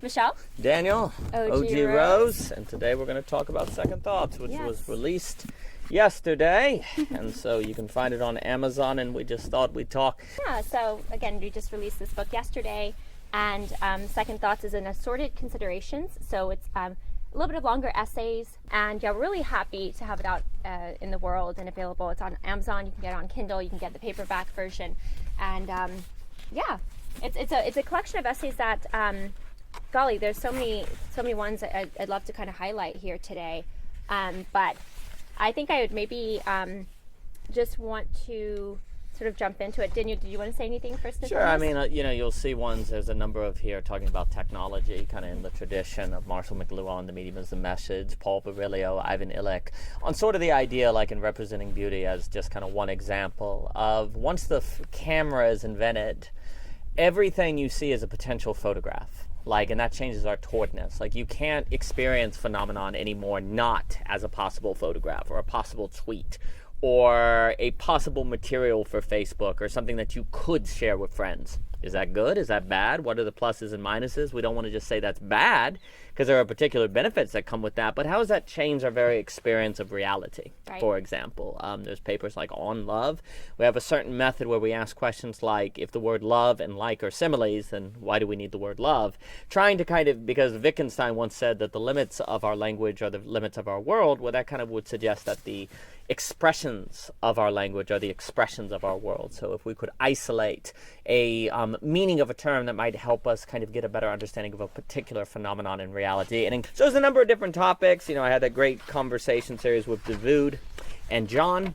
Michelle? Daniel, OG Rose, and today we're going to talk about Second Thoughts, which was released yesterday, and so you can find it on Amazon, and we just thought we'd talk. Yeah, so again, we just released this book yesterday, and Second Thoughts is an assorted considerations, so it's a little bit of longer essays, and yeah, we're really happy to have it out in the world and available. It's on Amazon, you can get it on Kindle, you can get the paperback version, and yeah, it's a collection of essays that golly, there's so many ones that I'd love to kind of highlight here today, but I think I would maybe just want to sort of jump into it. Daniel, did you want to say anything first? Sure. I mean, you'll see ones. There's a number of here talking about technology, kind of in the tradition of Marshall McLuhan, The Medium is the Message, Paul Virilio, Ivan Illich, on sort of the idea, like in representing beauty as just kind of one example of once the camera is invented, everything you see is a potential photograph. And that changes our towardness. You can't experience phenomenon anymore not as a possible photograph or a possible tweet or a possible material for Facebook or something that you could share with friends. Is that good? Is that bad? What are the pluses and minuses? We don't want to just say that's bad because there are particular benefits that come with that. But how does that change our very experience of reality? Right. For example, there's papers like On Love. We have a certain method where we ask questions like, if the word love and like are similes, then why do we need the word love? Trying to kind of, because Wittgenstein once said that the limits of our language are the limits of our world, well, that kind of would suggest that the expressions of our language are the expressions of our world. So if we could isolate a meaning of a term that might help us kind of get a better understanding of a particular phenomenon in reality. And so there's a number of different topics. I had that great conversation series with David and John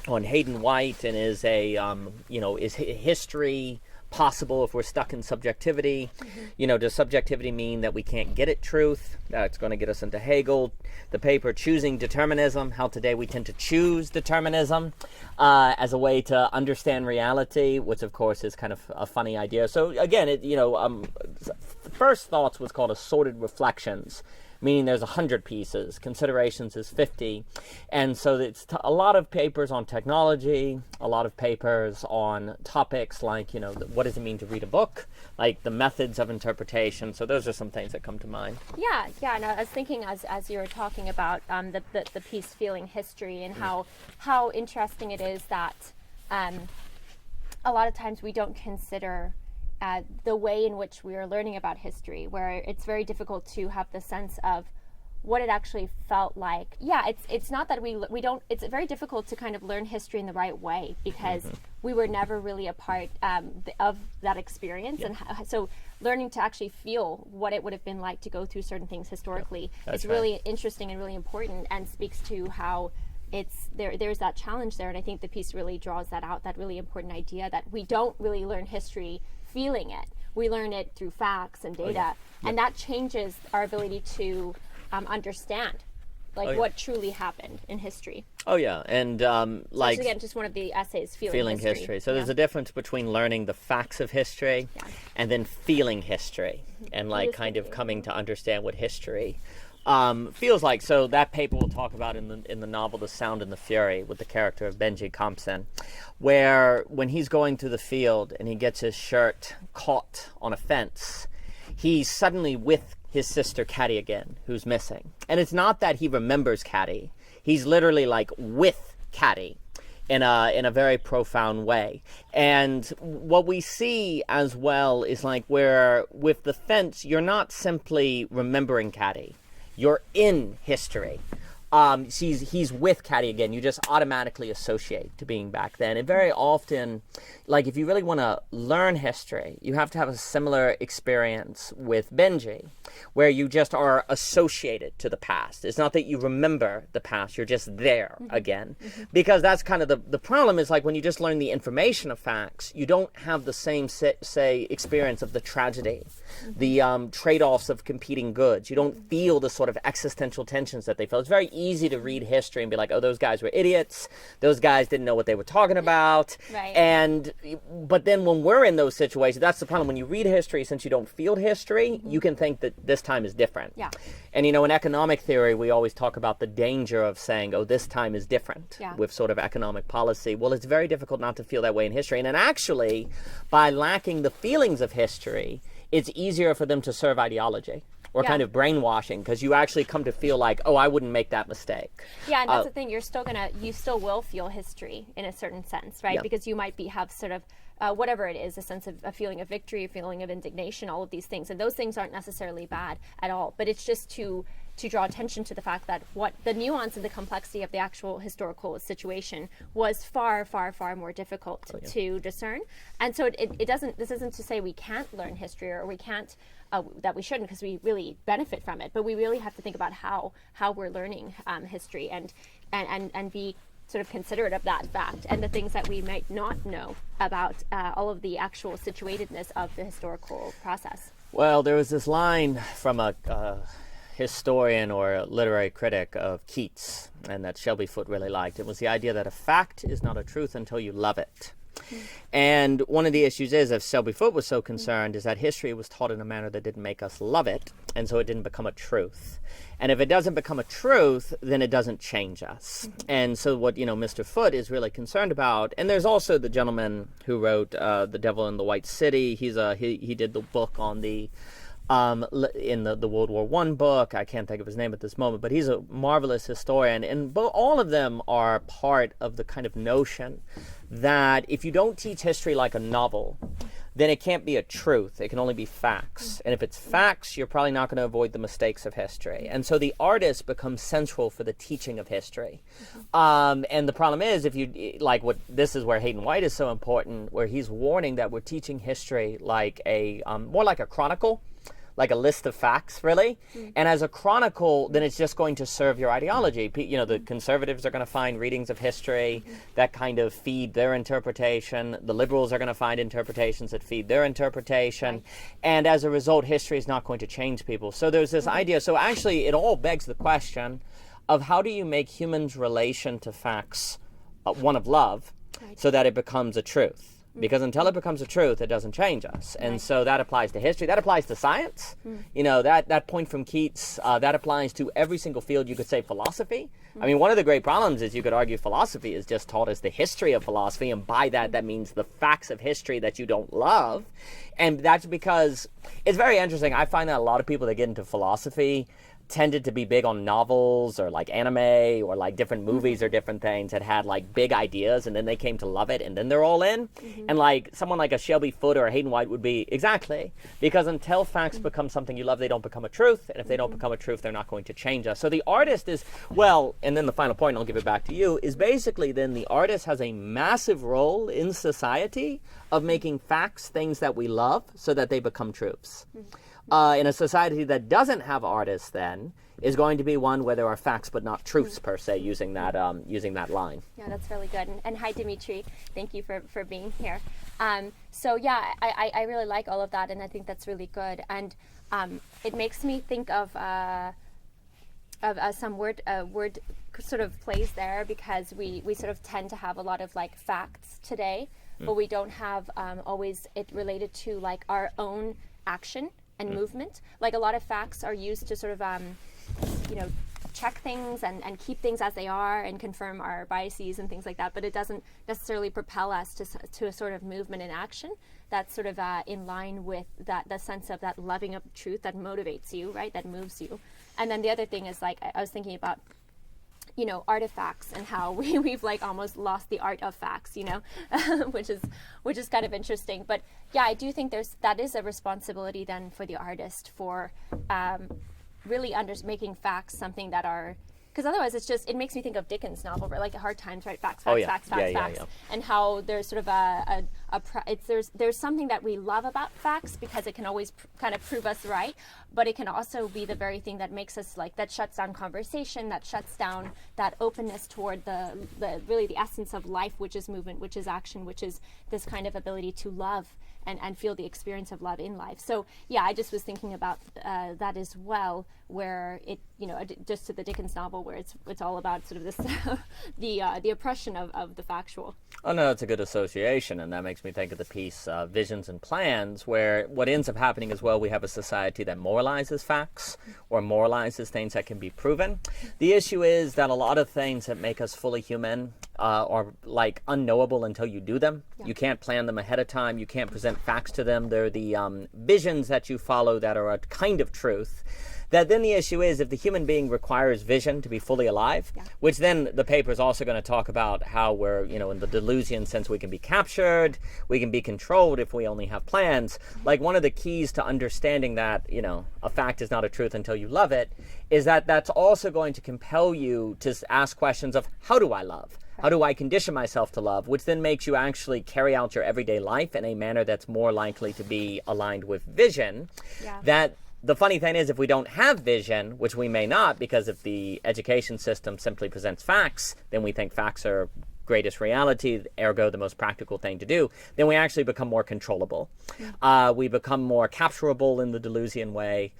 on Hayden White, and is history possible if we're stuck in subjectivity? Mm-hmm. Does subjectivity mean that we can't get at truth? That's going to get us into Hegel. The paper Choosing Determinism, how today we tend to choose determinism as a way to understand reality, which of course is kind of a funny idea. So again, First Thoughts was called Assorted Reflections, meaning there's 100 pieces, considerations is 50, and so it's a lot of papers on technology, a lot of papers on topics like, what does it mean to read a book, like the methods of interpretation. So those are some things that come to mind. Yeah, and I was thinking as you were talking about the piece Feeling History, and how interesting it is that a lot of times we don't consider the way in which we are learning about history, where it's very difficult to have the sense of what it actually felt like. Yeah, it's not that we don't. It's very difficult to kind of learn history in the right way because we were never really a part of that experience, and so learning to actually feel what it would have been like to go through certain things historically is really interesting and really important, and speaks to how there's that challenge there. And I think the piece really draws that out, that really important idea that we don't really learn history feeling it. We learn it through facts and data, and that changes our ability to understand what truly happened in history. And again, just one of the essays, Feeling History. So there's a difference between learning the facts of history and then feeling history, and kind of coming to understand what history feels like. So that paper we'll talk about in the novel The Sound and the Fury, with the character of Benji Compson, where when he's going through the field and he gets his shirt caught on a fence, he's suddenly with his sister Caddy again, who's missing. And it's not that he remembers Caddy. He's literally with Caddy in a very profound way. And what we see as well is where with the fence, you're not simply remembering Caddy. You're in history. He's with Caddy again. You just automatically associate to being back then. And very often, if you really want to learn history, you have to have a similar experience with Benji, where you just are associated to the past. It's not that you remember the past, you're just there again. Because that's kind of the problem is when you just learn the information of facts, you don't have the same, say, experience of the tragedy, the trade-offs of competing goods. You don't feel the sort of existential tensions that they feel. It's very easy to read history and be like, oh, those guys were idiots. Those guys didn't know what they were talking about. Right. But then when we're in those situations, that's the problem. When you read history, since you don't feel history, you can think that this time is different. Yeah. And, in economic theory, we always talk about the danger of saying, oh, this time is different with sort of economic policy. Well, it's very difficult not to feel that way in history. And then actually, by lacking the feelings of history, it's easier for them to serve ideology or Yeah. kind of brainwashing, because you actually come to feel like, oh, I wouldn't make that mistake. Yeah, and that's the thing. You still will feel history in a certain sense, right? Yeah. Because you might have sort of whatever it is, a sense of a feeling of victory, a feeling of indignation, all of these things, and those things aren't necessarily bad at all. But it's just to draw attention to the fact that what the nuance and the complexity of the actual historical situation was far, far, far more difficult to discern. And so it doesn't. This isn't to say we can't learn history or we can't. That we shouldn't, because we really benefit from it, but we really have to think about how we're learning history and be sort of considerate of that fact and the things that we might not know about all of the actual situatedness of the historical process. Well, there was this line from a historian or a literary critic of Keats, and that Shelby Foote really liked. It was the idea that a fact is not a truth until you love it. And one of the issues is, as Shelby Foote was so concerned, is that history was taught in a manner that didn't make us love it, and so it didn't become a truth. And if it doesn't become a truth, then it doesn't change us. And so what, Mr. Foote is really concerned about, and there's also the gentleman who wrote The Devil in the White City. He did the book on the in the World War I book. I can't think of his name at this moment, but he's a marvelous historian. And all of them are part of the kind of notion that if you don't teach history like a novel, then it can't be a truth. It can only be facts. And if it's facts, you're probably not going to avoid the mistakes of history. And so the artist becomes central for the teaching of history. And the problem is, if you this is where Hayden White is so important, where he's warning that we're teaching history like more like a chronicle, like a list of facts, really. And as a chronicle, then it's just going to serve your ideology. The conservatives are going to find readings of history that kind of feed their interpretation. The liberals are going to find interpretations that feed their interpretation. Right. And as a result, history is not going to change people. So there's this idea. So actually, it all begs the question of how do you make humans' relation to facts one of love, so that it becomes a truth? Because until it becomes a truth, it doesn't change us. And so that applies to history. That applies to science. That point from Keats, that applies to every single field. You could say philosophy. I mean, one of the great problems is you could argue philosophy is just taught as the history of philosophy. And by that means the facts of history that you don't love. And that's because it's very interesting. I find that a lot of people that get into philosophy tended to be big on novels or like anime or like different movies or different things that had like big ideas, and then they came to love it, and then they're all in. And like someone like a Shelby Foote or a Hayden White would be exactly, because until facts become something you love, they don't become a truth, and if they don't become a truth, they're not going to change us. So the artist is, and then the final point, and I'll give it back to you, is basically then the artist has a massive role in society of making facts things that we love so that they become truths. In a society that doesn't have artists, then, is going to be one where there are facts but not truths per se, using that line. Yeah, that's really good. And hi, Dimitri. Thank you for being here. So yeah, I really like all of that, and I think that's really good. And it makes me think of some word sort of plays there, because we sort of tend to have a lot of like facts today, but we don't have always it related to like our own action and movement. Like a lot of facts are used to sort of check things and keep things as they are and confirm our biases and things like that, but it doesn't necessarily propel us to a sort of movement and action that's sort of in line with the sense of that loving of truth that motivates you, right, that moves you. And then the other thing is, like, I was thinking about artifacts and how we've like almost lost the art of facts, which is kind of interesting. But yeah, I do think that is a responsibility then for the artist for really making facts something that are, because otherwise it makes me think of Dickens' novel, right? Like Hard Times, right? Facts, facts, and how there's sort of there's something that we love about facts because it can always kind of prove us right, but it can also be the very thing that makes us that shuts down conversation, that shuts down that openness toward the really the essence of life, which is movement, which is action, which is this kind of ability to love and feel the experience of love in life. So yeah, I just was thinking about that as well, where it, just to the Dickens novel, where it's all about sort of this the oppression of the factual. Oh no, it's a good association, and that makes me think of the piece Visions and Plans, where what ends up happening is, well, we have a society that moralizes facts or moralizes things that can be proven. The issue is that a lot of things that make us fully human are like unknowable until you do them. Yeah. You can't plan them ahead of time. You can't present facts to them. They're the visions that you follow that are a kind of truth. That then the issue is if the human being requires vision to be fully alive, which then the paper is also going to talk about how we're, in the delusion sense, we can be captured, we can be controlled if we only have plans. Like one of the keys to understanding that, a fact is not a truth until you love it, is that that's also going to compel you to ask questions of how do I love? How do I condition myself to love? Which then makes you actually carry out your everyday life in a manner that's more likely to be aligned with vision. That the funny thing is, if we don't have vision, which we may not, because if the education system simply presents facts, then we think facts are greatest reality, ergo the most practical thing to do, then we actually become more controllable. We become more capturable in the delusion way.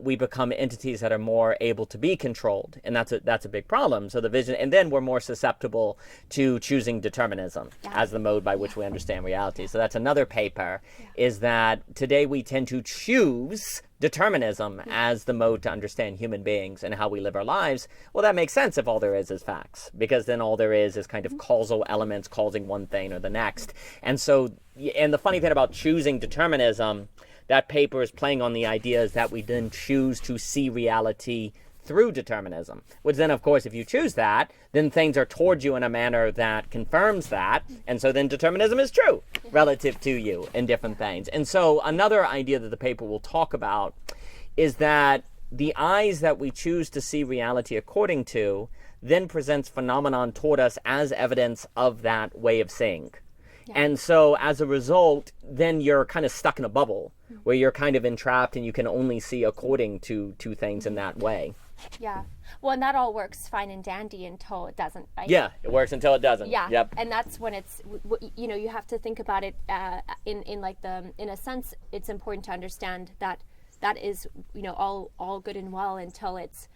We become entities that are more able to be controlled, and that's a big problem. So the vision, and then we're more susceptible to choosing determinism as the mode by which we understand reality. So that's another paper, is that today we tend to choose determinism as the mode to understand human beings and how we live our lives. Well, that makes sense if all there is facts, because then all there is kind of causal elements causing one thing or the next. And so, and the funny thing about choosing determinism, that paper is playing on the ideas that we then choose to see reality through determinism, which then, of course, if you choose that, then things are towards you in a manner that confirms that, and so then determinism is true relative to you in different things. And so another idea that the paper will talk about is that the eyes that we choose to see reality according to then presents phenomenon toward us as evidence of that way of seeing. And so as a result, then you're kind of stuck in a bubble where you're kind of entrapped and you can only see according to things in that way. Yeah. Well, and that all works fine and dandy until it doesn't, right? Yeah, it works until it doesn't. Yeah. Yep. And that's when it's, you have to think about it in a sense, it's important to understand that is, all good and well until it's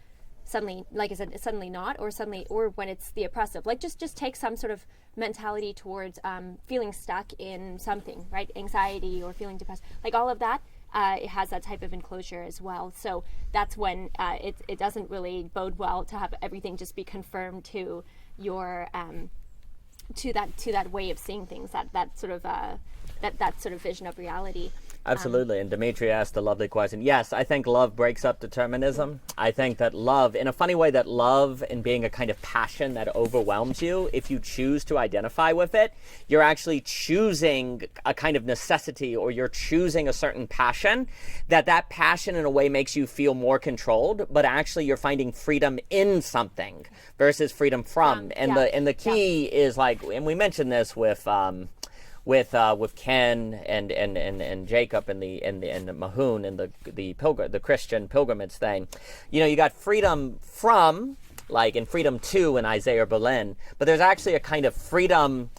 suddenly, like I said, it's suddenly not, or when it's the oppressive. Like just take some sort of mentality towards feeling stuck in something, right? Anxiety or feeling depressed, like all of that. It has that type of enclosure as well. So that's when it doesn't really bode well to have everything just be confirmed to your to that way of seeing things, that sort of vision of reality. Absolutely. And Dimitri asked a lovely question. Yes, I think love breaks up determinism. I think that love, in a funny way, that love and being a kind of passion that overwhelms you, if you choose to identify with it, you're actually choosing a kind of necessity, or you're choosing a certain passion, that passion in a way makes you feel more controlled, but actually you're finding freedom in something versus freedom from. And the key is like, and we mentioned this with Ken and Jacob and the Mahoon and the Christian pilgrimage thing. You got freedom from, like, and freedom to in Isaiah Berlin, but there's actually a kind of freedom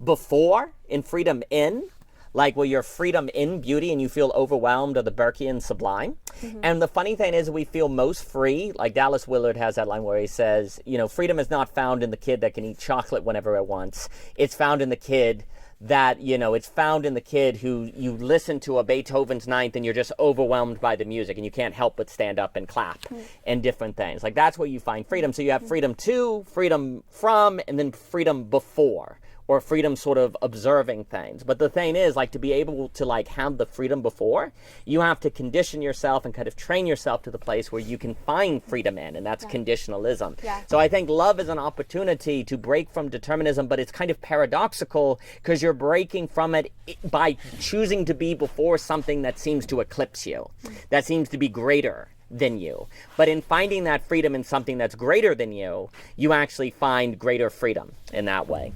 before and freedom in, like where you're freedom in beauty and you feel overwhelmed of the Burkean sublime. And the funny thing is, we feel most free, like Dallas Willard has that line where he says, freedom is not found in the kid that can eat chocolate whenever it wants. It's found in the kid that, it's found in the kid who you listen to a Beethoven's Ninth and you're just overwhelmed by the music and you can't help but stand up and clap and different things. Like, that's where you find freedom. So you have freedom to, freedom from, and then freedom before, or freedom sort of observing things. But the thing is, like, to be able to, like, have the freedom before, you have to condition yourself and kind of train yourself to the place where you can find freedom in, and that's conditionalism. So I think love is an opportunity to break from determinism, but it's kind of paradoxical because you're breaking from it by choosing to be before something that seems to eclipse you, that seems to be greater than you. But in finding that freedom in something that's greater than you, you actually find greater freedom in that way.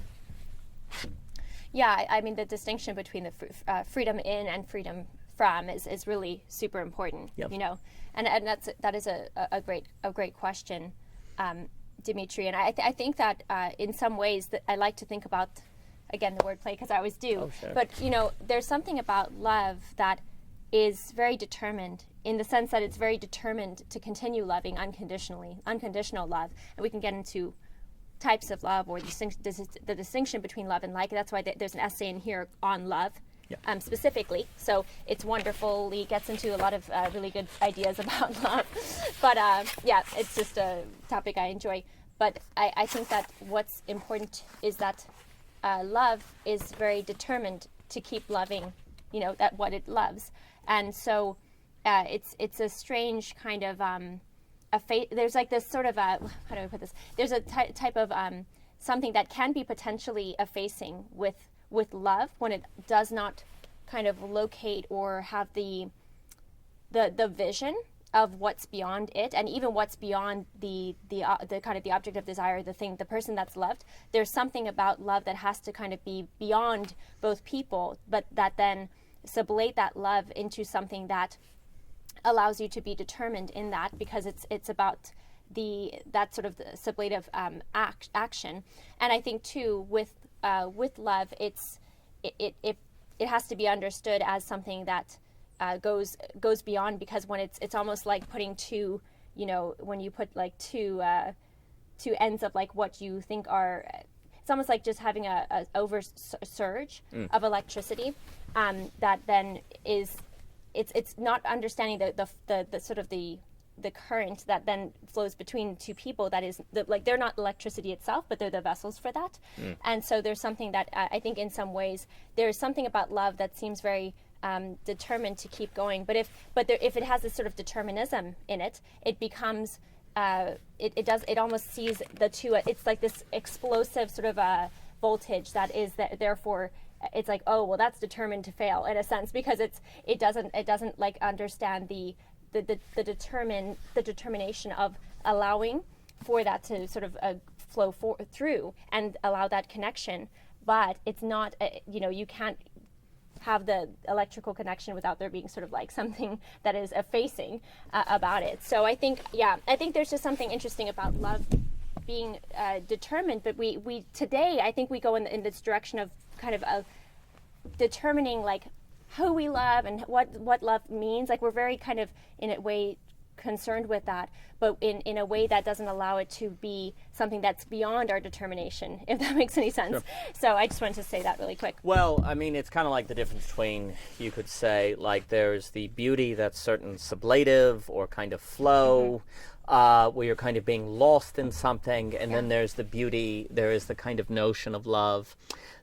Yeah, I mean, the distinction between the freedom in and freedom from is really super important. And that is a great question, Dimitri. And I think that in some ways that I like to think about, again, the wordplay, because I always do. But there's something about love that is very determined, in the sense that it's very determined to continue loving unconditionally, unconditional love, and we can get into types of love, or the distinction between love and like. That's why there's an essay in here on love, specifically. So it's wonderfully gets into a lot of really good ideas about love. But it's just a topic I enjoy. but I think that what's important is that love is very determined to keep loving, that what it loves. And so it's a strange kind of there's like this sort of how do I put this? There's a type of something that can be potentially effacing with love when it does not kind of locate or have the vision of what's beyond it, and even what's beyond the kind of the object of desire, the person that's loved. There's something about love that has to kind of be beyond both people, but that then sublate that love into something that allows you to be determined in that, because it's about that sort of the sublative action. And I think too with love, it has to be understood as something that goes beyond, because when it's almost like putting two, when you put like two ends of like what you think are, it's almost like just having a over surge of electricity, that then is, it's not understanding the sort of the current that then flows between two people, that is like they're not electricity itself, but they're the vessels for that. And so there's something that I think in some ways there's something about love that seems very determined to keep going, but if it has this sort of determinism in it, it becomes it almost sees the two. It's like this explosive sort of voltage that is therefore it's like, oh well, that's determined to fail in a sense, because it doesn't like understand the determination of allowing for that to sort of flow through and allow that connection. But it's not you can't have the electrical connection without there being sort of like something that is effacing about it. So I think there's just something interesting about love being determined, but we today I think we go in this direction of kind of determining like who we love and what love means. Like we're very kind of in a way concerned with that, but in a way that doesn't allow it to be something that's beyond our determination, if that makes any sense. Sure. So I just wanted to say that really quick. Well, I mean, it's kind of like the difference between, you could say, like there's the beauty that's certain sublative or kind of flow, where you're kind of being lost in something, and then there's the beauty, there is the kind of notion of love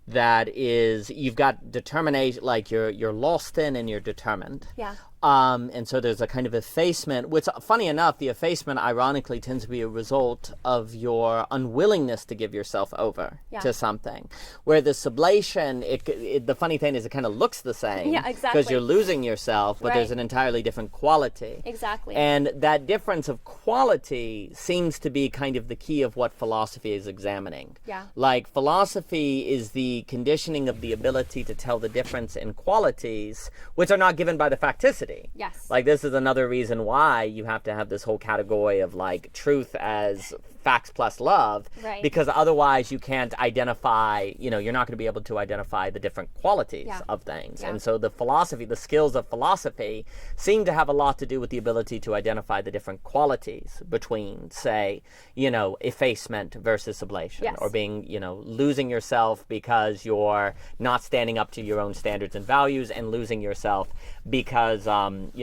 that is, you've got determination, like you're lost in and you're determined. Yeah. And so there's a kind of effacement, which, funny enough, the effacement ironically tends to be a result of your unwillingness to give yourself over to something. Where the sublation, the funny thing is it kind of looks the same. Yeah, exactly. Because you're losing yourself, but there's an entirely different quality. Exactly. And that difference of quality seems to be kind of the key of what philosophy is examining. Yeah. Like philosophy is the conditioning of the ability to tell the difference in qualities, which are not given by the facticity. Yes. Like this is another reason why you have to have this whole category of like truth as facts plus love, because otherwise you can't identify, you're not going to be able to identify the different qualities of things. And so the skills of philosophy seem to have a lot to do with the ability to identify the different qualities between, say, effacement versus sublation, or being, losing yourself because you're not standing up to your own standards and values, and losing yourself because you're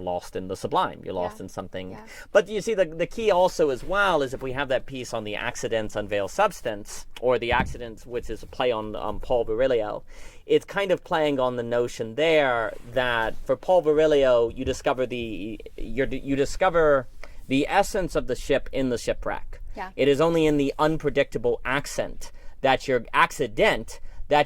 lost in the sublime, you're lost in something. But you see, the key also as well is if we have that piece on the accidents unveil substance, or the accidents, which is a play on Paul Virilio, it's kind of playing on the notion there that for Paul Virilio, you discover the essence of the ship in the shipwreck. Yeah. It is only in the unpredictable accident that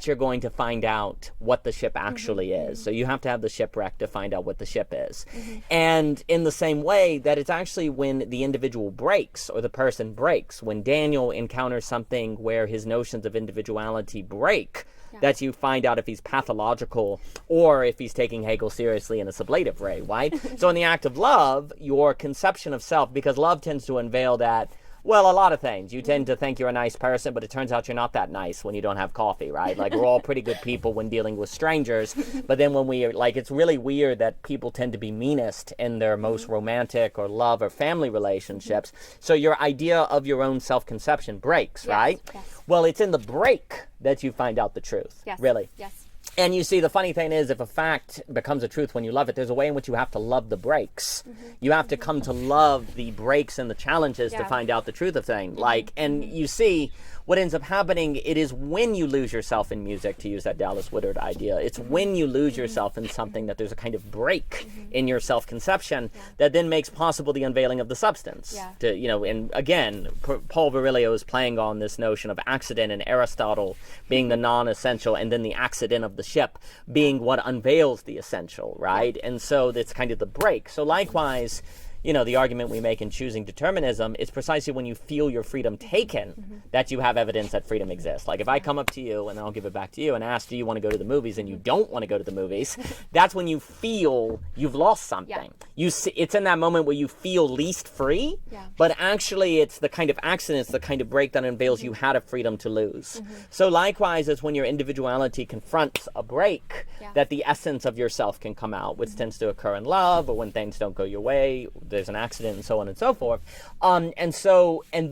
you're going to find out what the ship actually is. So you have to have the shipwreck to find out what the ship is. And in the same way that it's actually when the individual breaks, or the person breaks, when Daniel encounters something where his notions of individuality break, that you find out if he's pathological or if he's taking Hegel seriously in a sublative way, right? So in the act of love, your conception of self, because love tends to unveil that, well, a lot of things. You tend to think you're a nice person, but it turns out you're not that nice when you don't have coffee, right? Like, we're all pretty good people when dealing with strangers, but then when it's really weird that people tend to be meanest in their most romantic or love or family relationships. So your idea of your own self-conception breaks, right? Yes. Well, it's in the break that you find out the truth, really. Yes. And you see, the funny thing is, if a fact becomes a truth when you love it, there's a way in which you have to love the breaks. You have to come to love the breaks and the challenges to find out the truth of things. And you see, what ends up happening, it is when you lose yourself in music, to use that Dallas Woodard idea, it's when you lose yourself in something that there's a kind of break in your self-conception that then makes possible the unveiling of the substance. And again, Paul Virilio is playing on this notion of accident and Aristotle being the non-essential, and then the accident of the ship being what unveils the essential, right? And so that's kind of the break. So likewise, the argument we make in choosing determinism is precisely when you feel your freedom taken that you have evidence that freedom exists. Like if I come up to you, and I'll give it back to you, and ask, do you want to go to the movies, and you don't want to go to the movies, that's when you feel you've lost something. You see, it's in that moment where you feel least free, but actually it's the kind of accident, it's the kind of break that unveils you had a freedom to lose. So likewise, it's when your individuality confronts a break that the essence of yourself can come out, which tends to occur in love, or when things don't go your way, there's an accident, and so on and so forth. And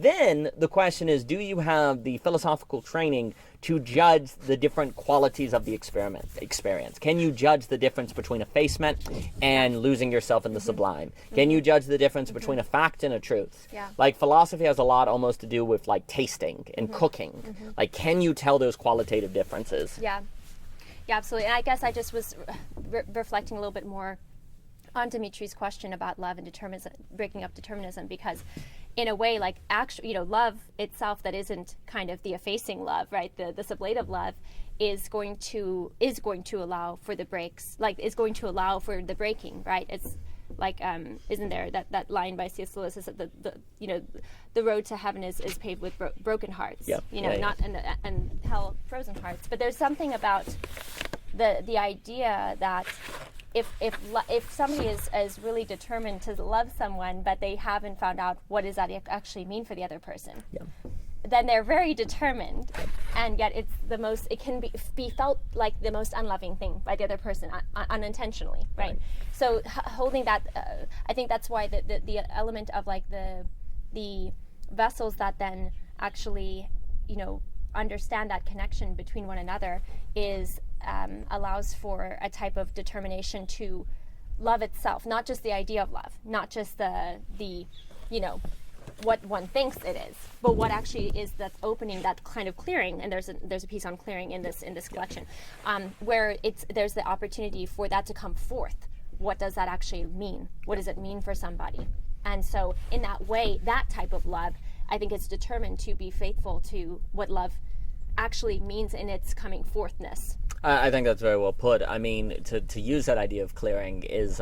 then the question is, do you have the philosophical training to judge the different qualities of the experience? Can you judge the difference between effacement and losing yourself in the sublime? Can you judge the difference between a fact and a truth? Like philosophy has a lot almost to do with like tasting and cooking. Like, can you tell those qualitative differences? Yeah, absolutely. And I guess I just was reflecting a little bit more on Dimitri's question about love and determinism, breaking up determinism, because in a way, like actually, love itself that isn't kind of the effacing love, right? The sublative love is going to allow for the breaks, like is going to allow for the breaking, right? It's like, isn't there that line by C.S. Lewis is that the road to heaven is paved with broken hearts, not and hell frozen hearts. But there's something about the idea that if somebody is really determined to love someone, but they haven't found out what does that actually mean for the other person, then they're very determined, and yet it can be felt like the most unloving thing by the other person unintentionally, right? So holding that, I think that's why the element of like the vessels that then actually understand that connection between one another is allows for a type of determination to love itself, not just the idea of love, not just the what one thinks it is, but what actually is that opening, that kind of clearing. And there's a piece on clearing in this collection, where there's the opportunity for that to come forth. What does that actually mean? What does it mean for somebody? And so in that way, that type of love, I think, is determined to be faithful to what love actually means in its coming forthness. I think that's very well put. I mean, to use that idea of clearing is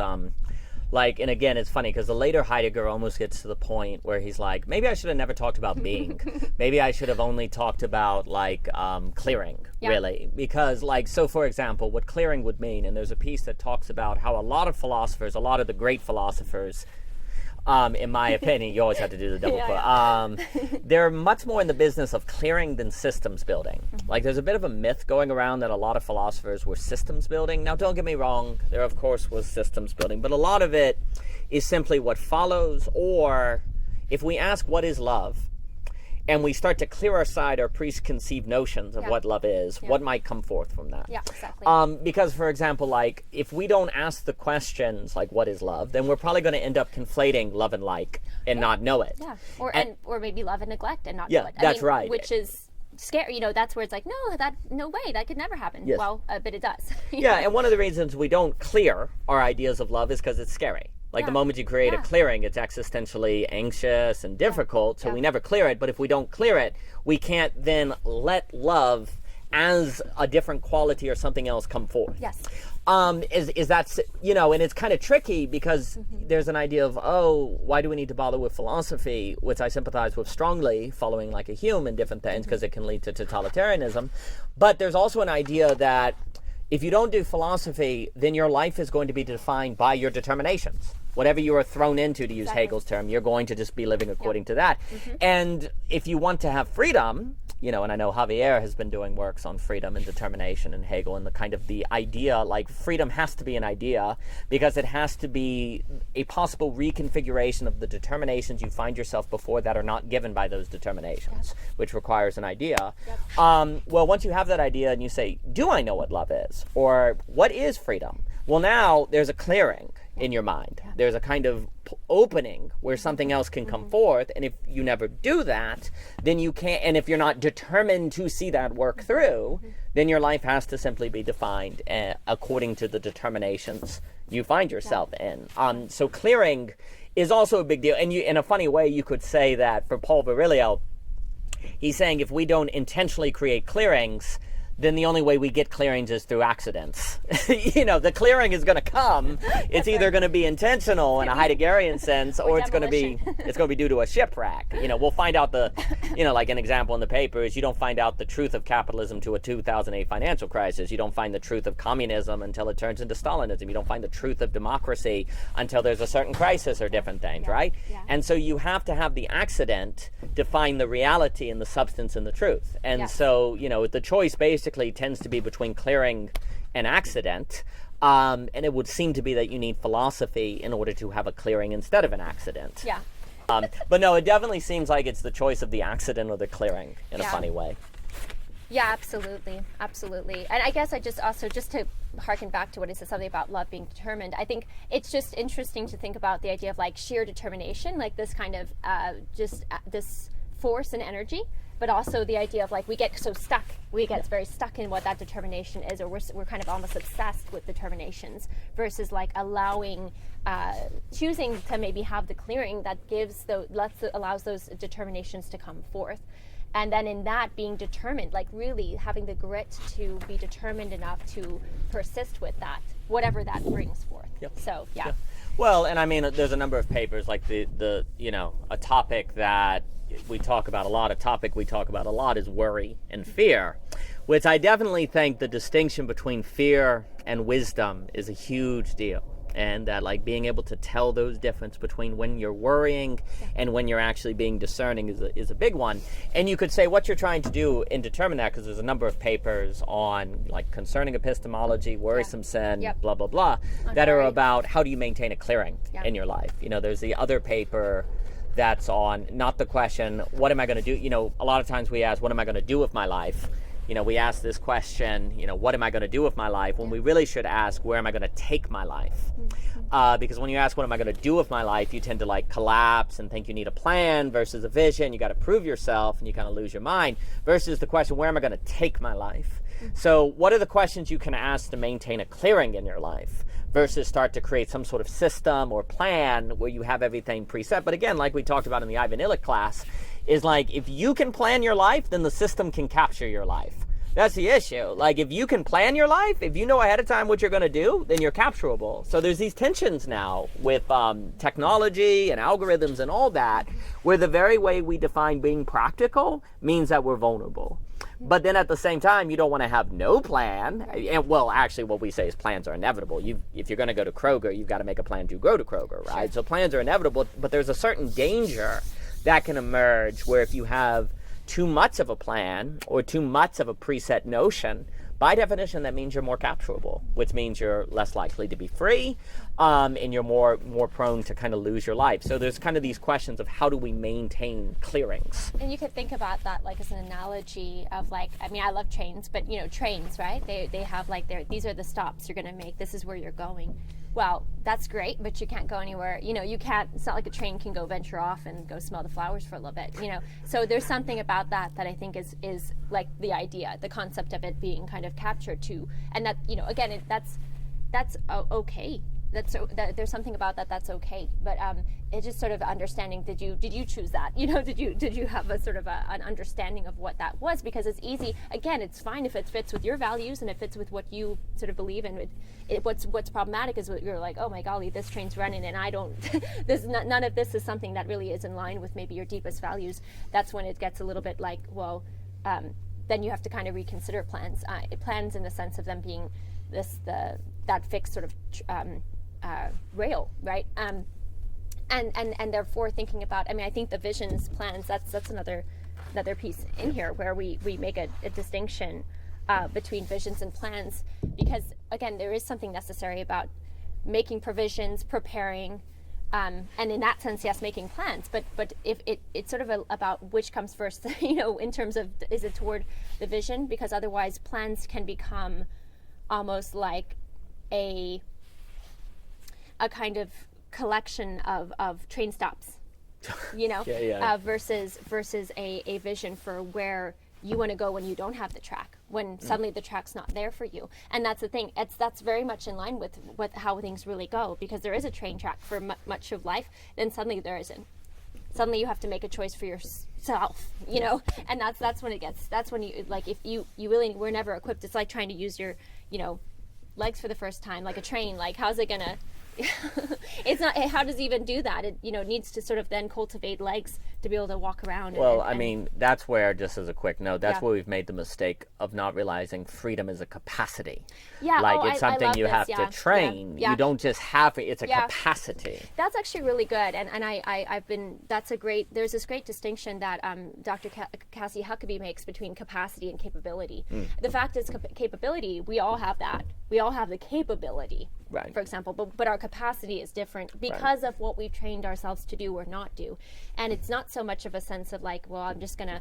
and again, it's funny because the later Heidegger almost gets to the point where he's like, maybe I should have never talked about being. Maybe I should have only talked about clearing, really. Because so for example, what clearing would mean, and there's a piece that talks about how a lot of the great philosophers, in my opinion, you always have to do the double quote. They're much more in the business of clearing than systems building. Like there's a bit of a myth going around that a lot of philosophers were systems building. Now, don't get me wrong, there of course was systems building, but a lot of it is simply what follows, or if we ask what is love, and we start to clear aside our preconceived notions of what love is, what might come forth from that? Yeah, exactly. Because, for example, if we don't ask the questions like what is love, then we're probably going to end up conflating love and and not know it. Yeah, or maybe love and neglect and not know it. That's right. Which is scary. That's where it's like, no way, that could never happen. Yes. Well, but it does. And one of the reasons we don't clear our ideas of love is because it's scary. The moment you create a clearing, it's existentially anxious and difficult, so we never clear it. But if we don't clear it, we can't then let love as a different quality or something else come forth. Yes. Is that, and it's kind of tricky because there's an idea of, why do we need to bother with philosophy, which I sympathize with strongly, following like a Hume and different things, because it can lead to totalitarianism. But there's also an idea that if you don't do philosophy, then your life is going to be defined by your determinations. Whatever you are thrown into, to use Hegel's term, you're going to just be living according to that. And if you want to have freedom, and I know Javier has been doing works on freedom and determination and Hegel, and the kind of the idea, like freedom has to be an idea because it has to be a possible reconfiguration of the determinations you find yourself before that are not given by those determinations, which requires an idea. Well, once you have that idea and you say, do I know what love is? Or what is freedom? Well, now there's a clearing in your mind. There's a kind of opening where something else can come forth, and if you never do that, then you can't, and if you're not determined to see that work through, then your life has to simply be defined according to the determinations you find yourself in. So clearing is also a big deal, and in a funny way, you could say that for Paul Virilio, he's saying if we don't intentionally create clearings, then the only way we get clearings is through accidents. The clearing is going to come. It's either going to be intentional in a Heideggerian sense, or it's going to be due to a shipwreck. We'll find out like an example in the paper is you don't find out the truth of capitalism to a 2008 financial crisis. You don't find the truth of communism until it turns into Stalinism. You don't find the truth of democracy until there's a certain crisis or different things, right? Yeah. And so you have to have the accident define the reality and the substance and the truth. And so, the choice basically tends to be between clearing and accident, and it would seem to be that you need philosophy in order to have a clearing instead of an accident. But no, it definitely seems like it's the choice of the accident or the clearing in a funny way. Yeah, absolutely. And I guess I just to harken back to what he said, something about love being determined, I think it's just interesting to think about the idea of like sheer determination, like this kind of this force and energy, but also the idea of like we get so stuck, very stuck in what that determination is, or we're kind of almost obsessed with determinations versus like allowing, choosing to maybe have the clearing that allows those determinations to come forth. And then in that being determined, like really having the grit to be determined enough to persist with that, whatever that brings forth. So, yeah. Well, and I mean, there's a number of papers like the a topic that we talk about a lot is worry and fear, which I definitely think the distinction between fear and wisdom is a huge deal. And that like being able to tell those difference between when you're worrying and when you're actually being discerning is a big one. And you could say what you're trying to do in determine that, because there's a number of papers on like concerning epistemology, worrisome sin, blah, blah, blah, that are about how do you maintain a clearing in your life. There's the other paper that's on not the question, what am I going to do? A lot of times we ask, what am I going to do with my life? We ask this question, what am I going to do with my life? When we really should ask, where am I going to take my life? Because when you ask, what am I going to do with my life, you tend to like collapse and think you need a plan versus a vision. You got to prove yourself and you kind of lose your mind versus the question, where am I going to take my life? So what are the questions you can ask to maintain a clearing in your life versus start to create some sort of system or plan where you have everything preset? But again, like we talked about in the Ivan Illich class, is like if you can plan your life, then the system can capture your life. That's the issue. Like if you can plan your life, if you know ahead of time what you're going to do, then you're capturable. So there's these tensions now with technology and algorithms and all that, where the very way we define being practical means that we're vulnerable. But then at the same time, you don't want to have no plan. And well, actually, what we say is plans are inevitable. If you're going to go to Kroger, you've got to make a plan to go to Kroger, right? Sure. So plans are inevitable, but there's a certain danger that can emerge where if you have too much of a plan or too much of a preset notion, by definition, that means you're more capturable, which means you're less likely to be free, and you're more prone to kind of lose your life. So there's kind of these questions of how do we maintain clearings? And you could think about that like as an analogy of like, I mean, I love trains, but trains, right? They have like these are the stops you're going to make. This is where you're going. Well, that's great, but you can't go anywhere. You can't, it's not like a train can go venture off and go smell the flowers for a little bit, So there's something about that I think is like the idea, the concept of it being kind of captured too. And that, again, that's okay. There's something about that's okay. But it's just sort of understanding, did you choose that? Did you have a sort of an understanding of what that was? Because it's easy, again, it's fine if it fits with your values and it fits with what you sort of believe in. What's problematic is you're like, oh my golly, this train's running and I don't, none of this is something that really is in line with maybe your deepest values. That's when it gets a little bit like, well, then you have to kind of reconsider plans. Plans in the sense of them being that fixed sort of rail, right? And therefore thinking about, I mean, I think the visions, plans, that's another another piece in here where we make a distinction between visions and plans, because again, there is something necessary about making provisions, preparing, and in that sense, yes, making plans. But if it's sort of about which comes first, in terms of, is it toward the vision? Because otherwise, plans can become almost like a kind of collection of train stops, versus a vision for where you want to go when you don't have the track, when suddenly the track's not there for you. And that's the thing, that's very much in line with how things really go, because there is a train track for much of life, then suddenly there isn't. Suddenly you have to make a choice for yourself, and that's when you, like, if you really were never equipped. It's like trying to use your, legs for the first time, like a train. Like, how's it gonna it's not, how does it even do that? It needs to sort of then cultivate legs to be able to walk around. Well, I mean, that's where, just as a quick note, that's where we've made the mistake of not realizing freedom is a capacity. Yeah, like, it's something you have to train. You don't just have it, it's a capacity. That's actually really good, and I've been, there's this great distinction that Dr. Cassie Huckabee makes between capacity and capability. The fact is, capability, we all have that. We all have the capability, right, for example, but our capacity is different because of what we've trained ourselves to do or not do. And it's not so much of a sense of like, well, I'm just gonna,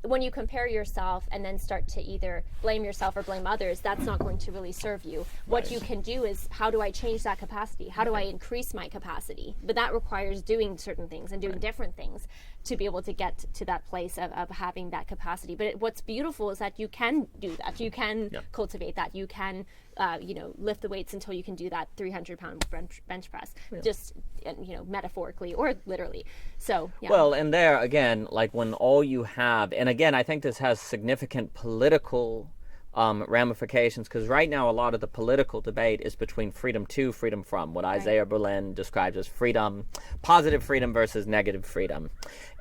when you compare yourself and then start to either blame yourself or blame others, that's not going to really serve you. What you can do is, how do I change that capacity? How do I increase my capacity? But that requires doing certain things and doing different things to be able to get to that place of having that capacity. But what's beautiful is that you can do that. You can cultivate that. You can, lift the weights until you can do that 300-pound bench press, just, metaphorically or literally. So, Well, and there, again, like when all you have, and again, I think this has significant political ramifications, because right now a lot of the political debate is between freedom to, freedom from, what Isaiah Berlin describes as freedom, positive freedom versus negative freedom.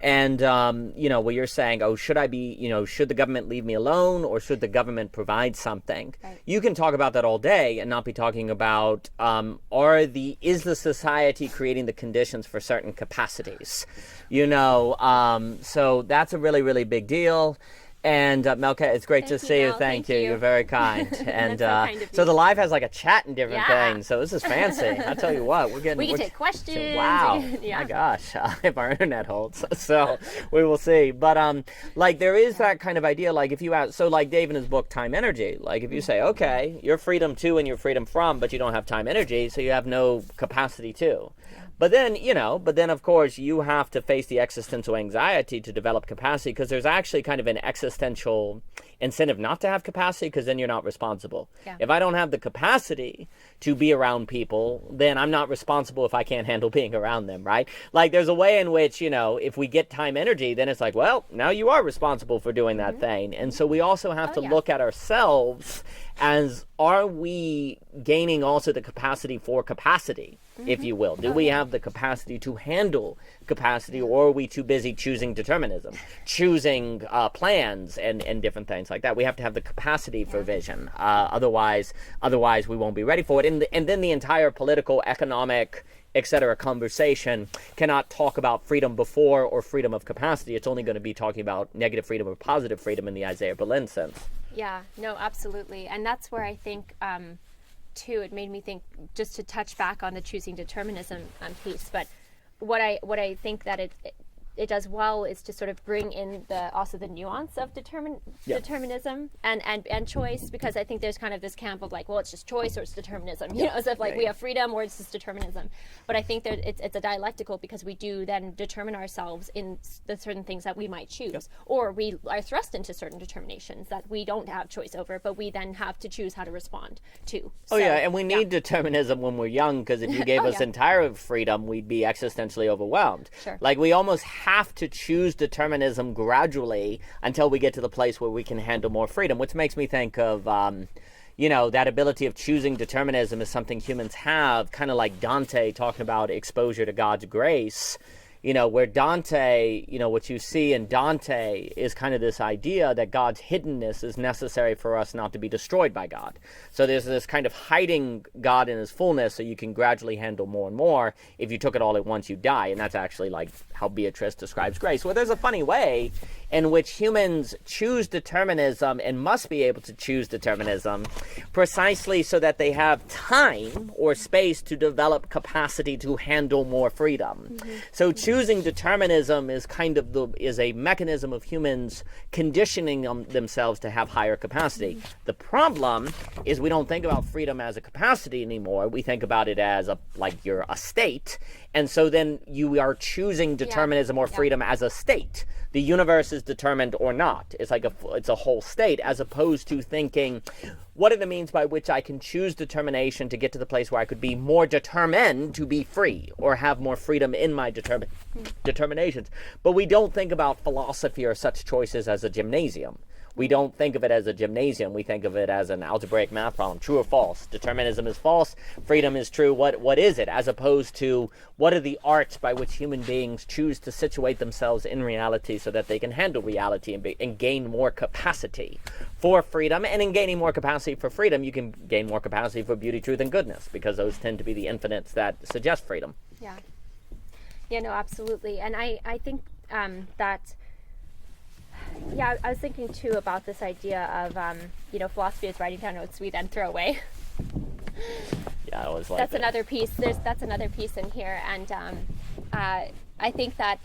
And, where you're saying, oh, should I be, should the government leave me alone, or should the government provide something? Right. You can talk about that all day and not be talking about, is the society creating the conditions for certain capacities? So that's a really, really big deal. And Melka, it's great to see you. Thank you. You're very kind. And so the live has like a chat and different things. So this is fancy. I tell you what, we can take questions. Wow, my gosh, if our internet holds. So we will see. But there is that kind of idea. Like if you ask, so like Dave in his book Time Energy. Like if you say, okay, you're freedom to and you're freedom from, but you don't have time energy, so you have no capacity to. But then, of course, you have to face the existential anxiety to develop capacity, because there's actually kind of an existential incentive not to have capacity, because then you're not responsible. Yeah. If I don't have the capacity to be around people, then I'm not responsible if I can't handle being around them, right? Like there's a way in which, if we get time energy, then it's like, well, now you are responsible for doing that thing. And so we also have to look at ourselves as, are we gaining also the capacity for capacity, if you will? Do we have the capacity to handle capacity, or are we too busy choosing determinism, choosing plans and different things like that? We have to have the capacity for vision. Otherwise we won't be ready for it. And then the entire political, economic, etc. conversation cannot talk about freedom before or freedom of capacity. It's only going to be talking about negative freedom or positive freedom in the Isaiah Berlin sense. Yeah, no, absolutely. And that's where I think, too, it made me think, just to touch back on the choosing determinism piece, but what I think that it does well is to sort of bring in the nuance of determinism and choice, because I think there's kind of this camp of like, well, it's just choice or it's determinism, as if like we have freedom or it's just determinism. But I think that it's a dialectical, because we do then determine ourselves in the certain things that we might choose, or we are thrust into certain determinations that we don't have choice over, but we then have to choose how to respond to. And we need determinism when we're young, because if you gave us entire freedom, we'd be existentially overwhelmed. Sure. Like we almost have to choose determinism gradually until we get to the place where we can handle more freedom, which makes me think of that ability of choosing determinism is something humans have, kind of like Dante talking about exposure to God's grace. where Dante, what you see in Dante is kind of this idea that God's hiddenness is necessary for us not to be destroyed by God. So there's this kind of hiding God in his fullness so you can gradually handle more and more. If you took it all at once, you die. And that's actually like how Beatrice describes grace. Well, there's a funny way in which humans choose determinism and must be able to choose determinism precisely so that they have time or space to develop capacity to handle more freedom. So choosing determinism is kind of is a mechanism of humans conditioning themselves to have higher capacity. The problem is we don't think about freedom as a capacity anymore. We think about it as you're a state. And so then you are choosing determinism or freedom as a state. The universe is determined or not. It's like it's a whole state, as opposed to thinking, what are the means by which I can choose determination to get to the place where I could be more determined to be free or have more freedom in my determinations. But we don't think about philosophy or such choices as a gymnasium. We don't think of it as a gymnasium. We think of it as an algebraic math problem. True or false? Determinism is false. Freedom is true. What is it? As opposed to what are the arts by which human beings choose to situate themselves in reality so that they can handle reality and gain more capacity for freedom. And in gaining more capacity for freedom, you can gain more capacity for beauty, truth, and goodness, because those tend to be the infinites that suggest freedom. Yeah. Yeah, no, absolutely. And I think that... Yeah, I was thinking too about this idea of, philosophy is writing down notes we then throw away. Yeah, I was like that's another piece. That's another piece in here, and I think that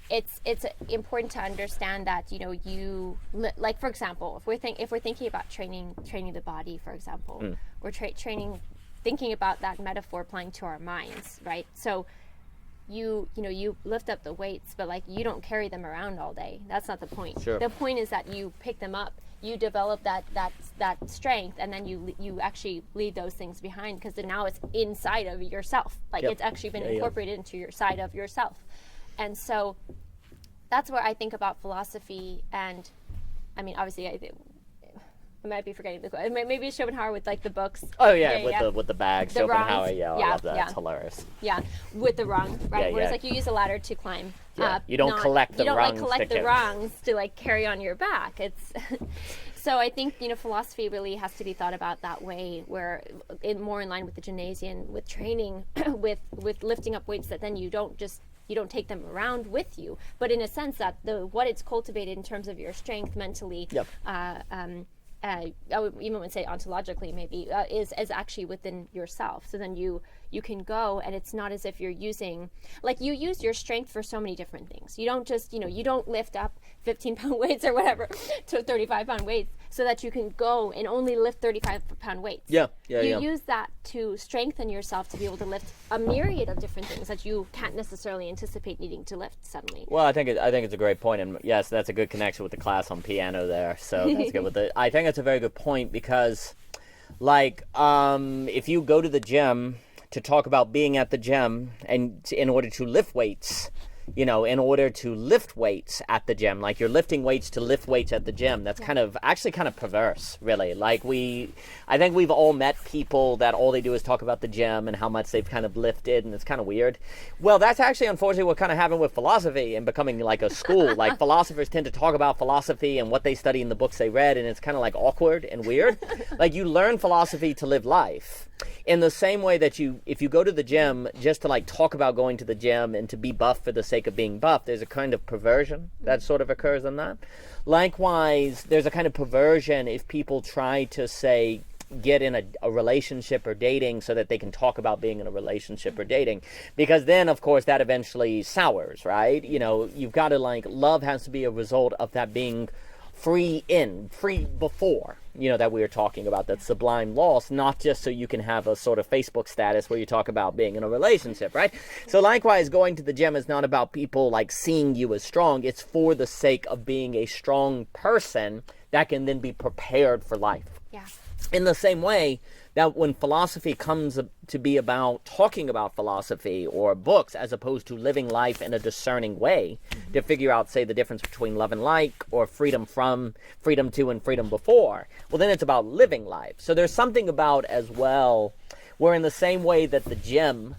it's important to understand that for example, if we're thinking about training the body, for example, we're thinking about that metaphor applying to our minds, right? So. You lift up the weights, but you don't carry them around all day. That's not the point. Sure. The point is that you pick them up, you develop that strength, and then you actually leave those things behind, because now it's inside of yourself. It's actually been incorporated into your side of yourself. And so that's where I think about philosophy. And I mean, obviously I might be forgetting the quote. Maybe Schopenhauer with the books. Oh yeah, with the bag. The Schopenhauer, rungs. I love that. It's hilarious. Yeah, with the rung, right? Yeah, Whereas you use a ladder to climb. Yeah. You don't collect the rungs. You don't collect the rungs to carry on your back. It's so I think philosophy really has to be thought about that way, where more in line with the gymnasium, with training, with lifting up weights that then you don't take them around with you, but in a sense that what it's cultivated in terms of your strength mentally. Yep. I would even say ontologically maybe is actually within yourself. So then you can go, and it's not as if you're using, you use your strength for so many different things. You don't just, you don't lift up 15-pound weights or whatever to 35-pound weights so that you can go and only lift 35-pound weights. You use that to strengthen yourself to be able to lift a myriad of different things that you can't necessarily anticipate needing to lift suddenly. Well, I think it's a great point, and yes, that's a good connection with the class on piano there. So that's good. I think it's a very good point, because, if you go to the gym to talk about being at the gym, and in order to lift weights, in order to lift weights at the gym, you're lifting weights to lift weights at the gym, that's kind of perverse, really. I think we've all met people that all they do is talk about the gym and how much they've kind of lifted, and it's kind of weird. Well, that's actually unfortunately what kind of happened with philosophy and becoming a school. Philosophers tend to talk about philosophy and what they study in the books they read, and it's kind of awkward and weird. You learn philosophy to live life. In the same way that if you go to the gym just to talk about going to the gym and to be buff for the sake of being buff, there's a kind of perversion that sort of occurs in that. Likewise, there's a kind of perversion if people try to say get in a relationship or dating so that they can talk about being in a relationship or dating, because then of course that eventually sours, right? You've got to love has to be a result of that being free before, that we were talking about, that sublime loss, not just so you can have a sort of Facebook status where you talk about being in a relationship, right? So likewise, going to the gym is not about people seeing you as strong. It's for the sake of being a strong person that can then be prepared for life. Yeah. In the same way that when philosophy comes to be about talking about philosophy or books as opposed to living life in a discerning way to figure out, say, the difference between love and like, or freedom from, freedom to, and freedom before, well, then it's about living life. So there's something about as well where in the same way that the gym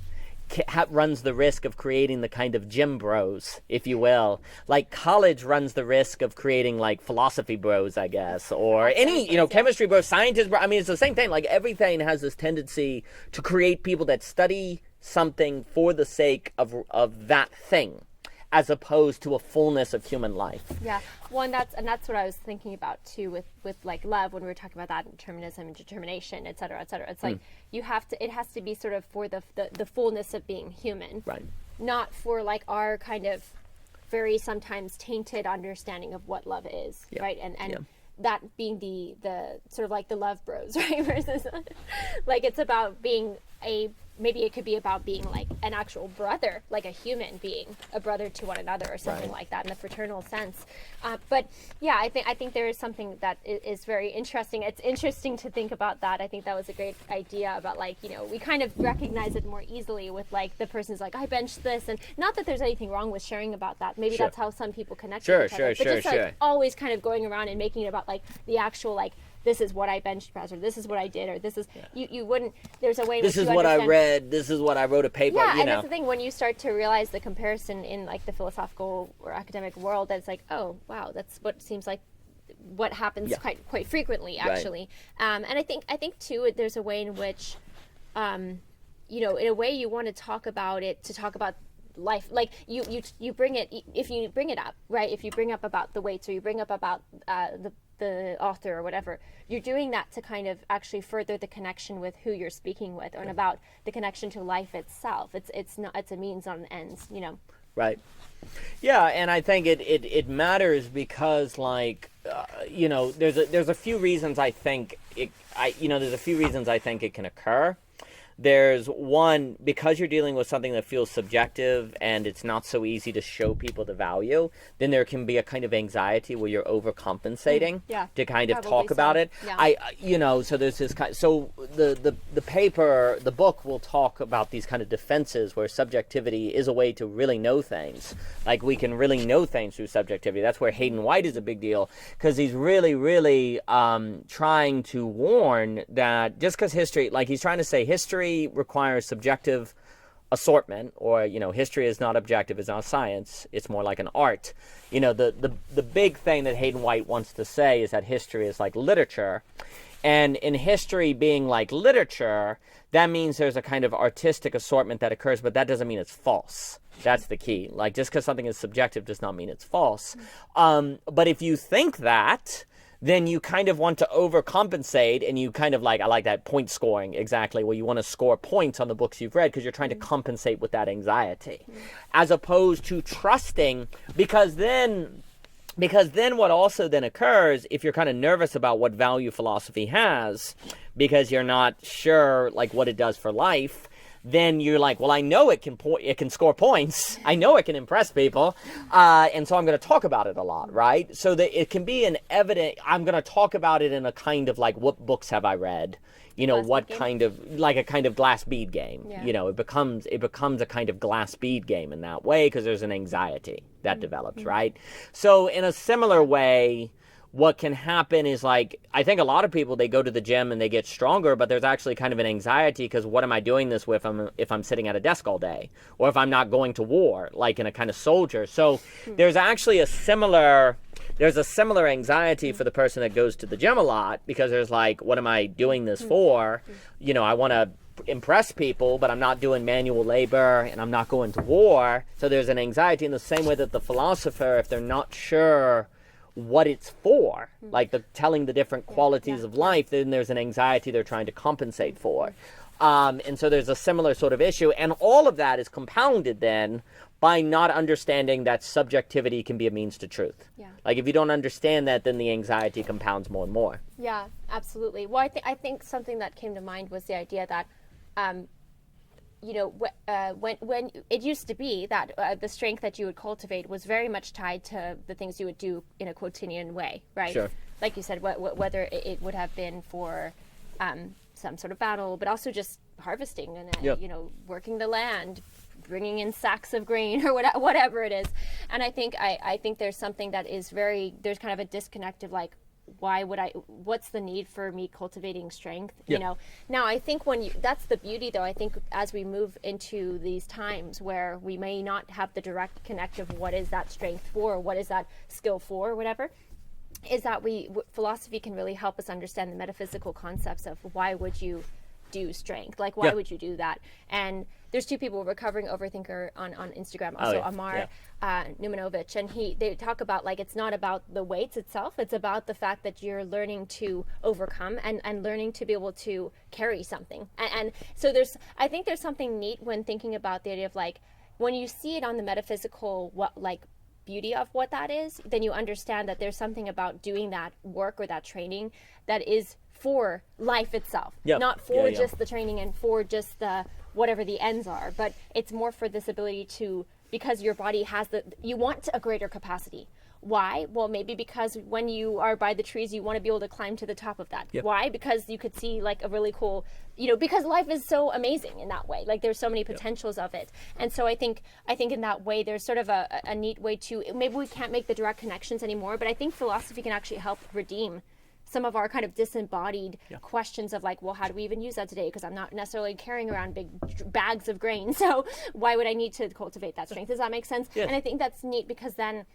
runs the risk of creating the kind of gym bros, if you will. Like college runs the risk of creating like philosophy bros, I guess, or any, chemistry bros, scientist bros. I mean, it's the same thing. Like everything has this tendency to create people that study something for the sake of that thing, as opposed to a fullness of human life. Yeah, well, and that's what I was thinking about too with like love, when we were talking about that, and determinism and determination, et cetera, et cetera. It's like it has to be sort of for the fullness of being human, right? Not for like our kind of very sometimes tainted understanding of what love is, right? And that being the sort of like the love bros, right? Versus like it's about being maybe it could be about being like an actual brother, like a human being, a brother to one another, or something like that in the fraternal sense. But yeah, I think there is something that is very interesting. It's interesting to think about that. I think that was a great idea about like, we kind of recognize it more easily with like the person's like, I benched this, and not that there's anything wrong with sharing about that. Maybe that's how some people connect with each other. But just like always kind of going around and making it about like the actual like, this is what I bench pressed, or this is what I did, or this is, you wouldn't, there's a way in which this is what I read, this is what I wrote a paper, and that's the thing, when you start to realize the comparison in like the philosophical or academic world, that's like, oh, wow, that's what seems like what happens quite frequently, actually. And I think too, there's a way in which, in a way you want to talk about it, to talk about life, like you bring it, if you bring it up, right, if you bring up about the weights, or you bring up about the author or whatever, you're doing that to kind of actually further the connection with who you're speaking with, and about the connection to life itself. It's a means on ends, Right. Yeah, and I think it matters because like there's a few reasons I think it can occur. There's one, because you're dealing with something that feels subjective and it's not so easy to show people the value, then there can be a kind of anxiety where you're overcompensating to kind of talk about it. Yeah. So there's this kind, so the book will talk about these kind of defenses where subjectivity is a way to really know things. Like we can really know things through subjectivity. That's where Hayden White is a big deal, because he's really, really trying to warn that just because history, like he's trying to say history requires subjective assortment, or history is not objective, it's not science, it's more like an art. The big thing that Hayden White wants to say is that history is like literature, and in history being like literature, that means there's a kind of artistic assortment that occurs, but that doesn't mean it's false. That's the key. Like just because something is subjective does not mean it's false. But if you think that, then you kind of want to overcompensate, and you kind of like, I like that point scoring, exactly, where you want to score points on the books you've read because you're trying to compensate with that anxiety, as opposed to trusting, because then what also then occurs, if you're kind of nervous about what value philosophy has, because you're not sure like what it does for life, then you're like, well, I know it can score points. I know it can impress people. And so I'm going to talk about it a lot, right? So that it can be I'm going to talk about it in a kind of like, what books have I read? What kind of, like a kind of glass bead game. Yeah. It becomes a kind of glass bead game in that way, because there's an anxiety that develops, right? So in a similar way, what can happen is, like, I think a lot of people, they go to the gym and they get stronger, but there's actually kind of an anxiety because what am I doing this with if I'm sitting at a desk all day, or if I'm not going to war, like in a kind of soldier. So there's actually a similar anxiety for the person that goes to the gym a lot, because there's like, what am I doing this for? I want to impress people, but I'm not doing manual labor and I'm not going to war. So there's an anxiety in the same way that the philosopher, if they're not sure what it's for, like telling the different qualities of life, then there's an anxiety they're trying to compensate for. And so there's a similar sort of issue, and all of that is compounded then by not understanding that subjectivity can be a means to truth. Yeah. Like if you don't understand that, then the anxiety compounds more and more. Yeah, absolutely. Well, I think something that came to mind was the idea that when it used to be that the strength that you would cultivate was very much tied to the things you would do in a quotidian way, right? Sure. Like you said, whether it would have been for some sort of battle, but also just harvesting and working the land, bringing in sacks of grain or whatever it is. And I think there's something that is there's kind of a disconnect of like, what's the need for me cultivating strength? Yeah. You know, now I think that's the beauty though. I think as we move into these times where we may not have the direct connect of what is that strength for, or what is that skill for, or whatever, is that philosophy can really help us understand the metaphysical concepts of why would you do strength? Like, why would you do that? And there's two people, recovering overthinker on Instagram, also Amar Numanovic, and they talk about, like, it's not about the weights itself, it's about the fact that you're learning to overcome and learning to be able to carry something. And so I think there's something neat when thinking about the idea of, like, when you see it on the metaphysical, beauty of what that is, then you understand that there's something about doing that work or that training that is for life itself, not for just the training and for just the whatever the ends are, but it's more for this ability to, because your body has you want a greater capacity. Why? Well, maybe because when you are by the trees, you want to be able to climb to the top of that. Why? Because you could see, like, a really cool, because life is so amazing in that way. Like, there's so many potentials of it. And so I think in that way, there's sort of a neat way to, maybe we can't make the direct connections anymore, but I think philosophy can actually help redeem some of our kind of disembodied questions of, like, well, how do we even use that today? Because I'm not necessarily carrying around big bags of grain. So why would I need to cultivate that strength? Does that make sense? And I think that's neat, because then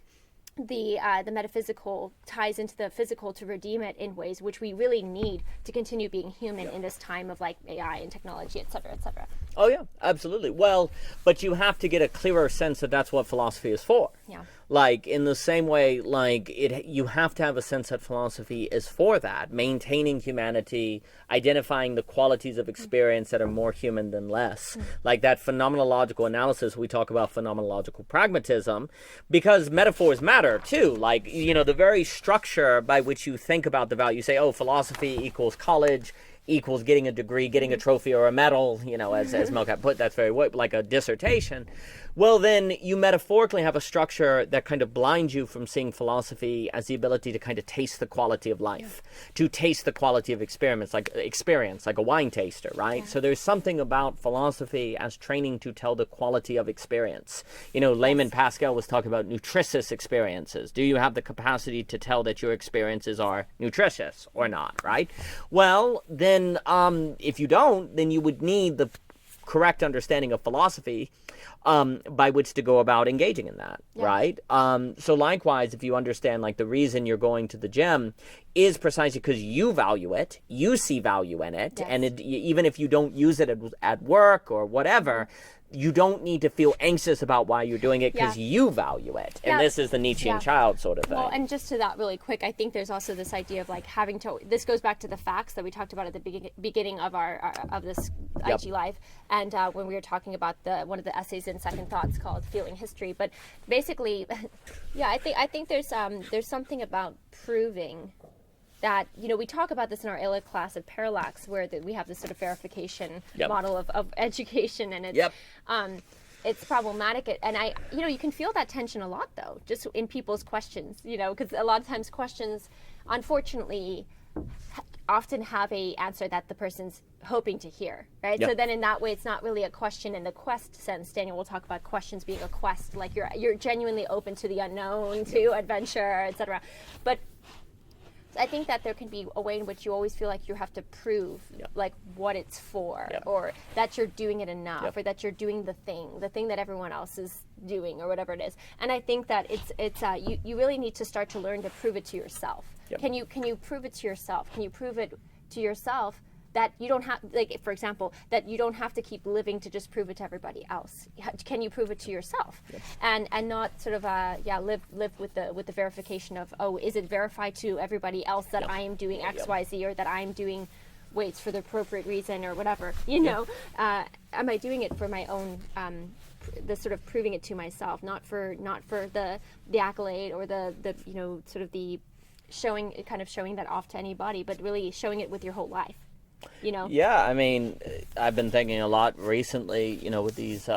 the metaphysical ties into the physical to redeem it in ways which we really need to continue being human in this time of, like, AI and technology, et cetera, et cetera. Oh yeah, absolutely. Well, but you have to get a clearer sense that that's what philosophy is for. Yeah. Like, in the same way, like, you have to have a sense that philosophy is for that, maintaining humanity, identifying the qualities of experience that are more human than less. Like that phenomenological analysis, we talk about phenomenological pragmatism, because metaphors matter too. Like, the very structure by which you think about the value, you say, oh, philosophy equals college, equals getting a degree, getting a trophy or a medal, as Melkat put, that's very like a dissertation. Well, then you metaphorically have a structure that kind of blinds you from seeing philosophy as the ability to kind of taste the quality of life, to taste the quality of experience, like a wine taster, right? So there's something about philosophy as training to tell the quality of experience. Layman Pascal was talking about nutritious experiences. Do you have the capacity to tell that your experiences are nutritious or not, right? Well, then if you don't, then you would need the correct understanding of philosophy by which to go about engaging in that, right? So likewise, if you understand, like, the reason you're going to the gym is precisely because you value it, you see value in it, and even if you don't use it at work or whatever, you don't need to feel anxious about why you're doing it, because you value it. And this is the Nietzschean child sort of thing. Well, and just to that really quick, I think there's also this idea of, like, having to, this goes back to the facts that we talked about at the beginning of of this IG Live, and when we were talking about one of the essays in Second Thoughts called Feeling History. But basically, I think there's something about proving that, we talk about this in our ILA class at Parallax, where we have this sort of verification model of education, and it's problematic. And you can feel that tension a lot, though, just in people's questions, because a lot of times questions, unfortunately, often have a answer that the person's hoping to hear, right? So then in that way, it's not really a question in the quest sense. Daniel will talk about questions being a quest, like you're genuinely open to the unknown, to adventure, etc. But I think that there can be a way in which you always feel like you have to prove like what it's for, or that you're doing it enough, or that you're doing the thing that everyone else is doing, or whatever it is. And I think that it's you really need to start to learn to prove it to yourself. Can you prove it to yourself? Can you prove it to yourself that you don't have, like, for example, that you don't have to keep living to just prove it to everybody else? Can you prove it to yourself? And not sort of live with the verification of, oh, is it verified to everybody else that I am doing X, Y, Z, or that I'm doing weights for the appropriate reason, or whatever, am I doing it for my own the sort of proving it to myself, not for the accolade or the sort of the showing that off to anybody, but really showing it with your whole life. Yeah, I mean, I've been thinking a lot recently, with these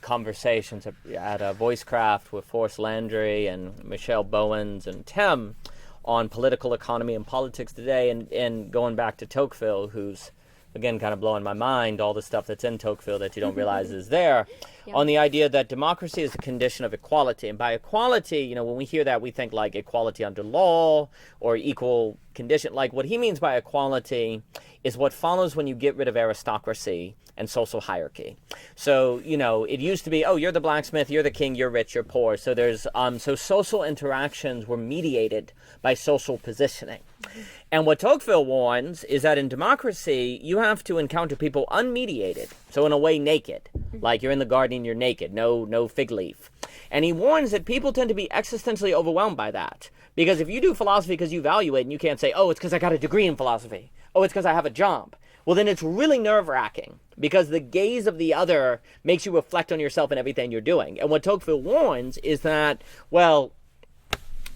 conversations at Voicecraft with Forrest Landry and Michelle Bowens and Tim on political economy and politics today, and going back to Tocqueville, who's, again, kind of blowing my mind, all the stuff that's in Tocqueville that you don't realize is there. on the idea that democracy is a condition of equality. And by equality, when we hear that, we think like equality under law or equal condition. Like what he means by equality is what follows when you get rid of aristocracy and social hierarchy. So, it used to be, oh, you're the blacksmith, you're the king, you're rich, you're poor. So there's so social interactions were mediated by social positioning. And what Tocqueville warns is that in democracy, you have to encounter people unmediated. So in a way, naked. Like you're in the garden, you're naked, no fig leaf. And he warns that people tend to be existentially overwhelmed by that. Because if you do philosophy because you value it and you can't say, oh, it's because I got a degree in philosophy. Oh, it's because I have a job. Well, then it's really nerve-wracking because the gaze of the other makes you reflect on yourself and everything you're doing. And what Tocqueville warns is that, well,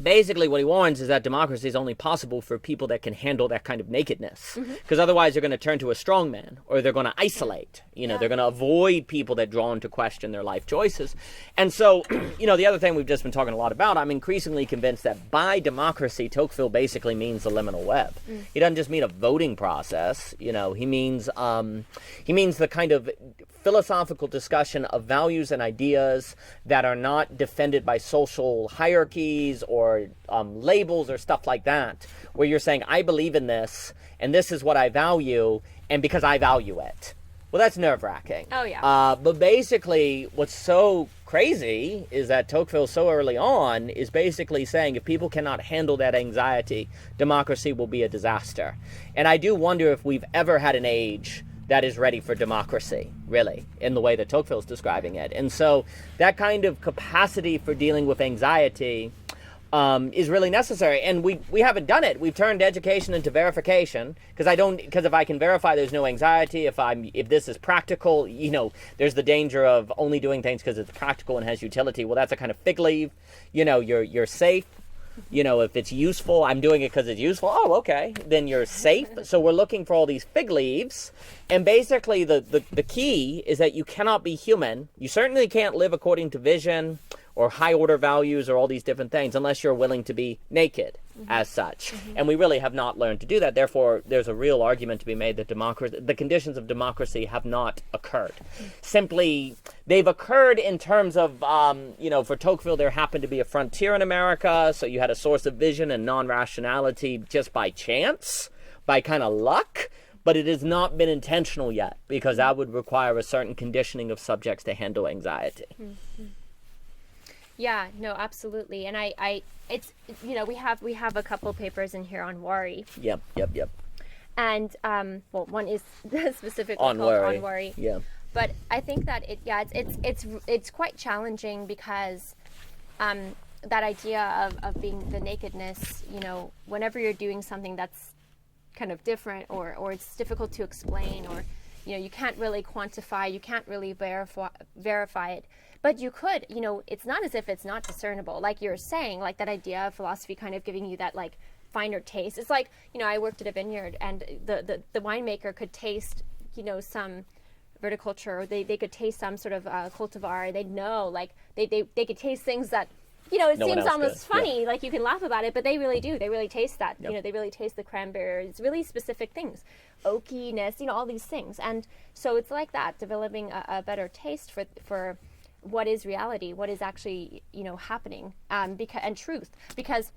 basically what he warns is that democracy is only possible for people that can handle that kind of nakedness. Because otherwise they're going to turn to a strongman, or they're going to isolate. They're going to avoid people that draw into question their life choices. And so, the other thing we've just been talking a lot about, I'm increasingly convinced that by democracy, Tocqueville basically means the liminal web. He doesn't just mean a voting process. He means the kind of philosophical discussion of values and ideas that are not defended by social hierarchies or labels or stuff like that, where you're saying, I believe in this, and this is what I value, and because I value it. Well, that's nerve-wracking. Oh, yeah. But basically, what's so crazy is that Tocqueville so early on is basically saying if people cannot handle that anxiety, democracy will be a disaster. And I do wonder if we've ever had an age that is ready for democracy, really, in the way that Tocqueville's describing it. And so that kind of capacity for dealing with anxiety is really necessary. And we haven't done it. We've turned education into verification because if I can verify there's no anxiety, if this is practical, there's the danger of only doing things because it's practical and has utility. Well, that's a kind of fig leaf. You're safe. If it's useful, I'm doing it because it's useful. Oh, okay. Then you're safe. So we're looking for all these fig leaves. And basically the key is that you cannot be human. You certainly can't live according to vision or high order values or all these different things unless you're willing to be naked as such. And we really have not learned to do that. Therefore, there's a real argument to be made that the conditions of democracy have not occurred. Simply, they've occurred in terms of, for Tocqueville, there happened to be a frontier in America, so you had a source of vision and non-rationality just by chance, by kind of luck. But it has not been intentional yet, because that would require a certain conditioning of subjects to handle anxiety. Yeah, no, absolutely. And it's we have a couple papers in here on wari. Yep. And one is specifically on called wari. On Wari. Yeah. But I think that it's quite challenging because that idea of being the nakedness, whenever you're doing something that's kind of different or it's difficult to explain, or you can't really quantify, you can't really verify it. But you could, it's not as if it's not discernible. Like you're saying, like that idea of philosophy kind of giving you that like finer taste. It's like, I worked at a vineyard and the winemaker could taste, some viticulture, or they could taste some sort of cultivar. They'd know, like they could taste things that, it No one seems else almost could. funny, like you can laugh about it, but they really do. They really taste that. Yep. They really taste the cranberry. It's really specific things, oakiness, all these things. And so it's like that, developing a better taste for what is reality, what is actually happening, and truth, because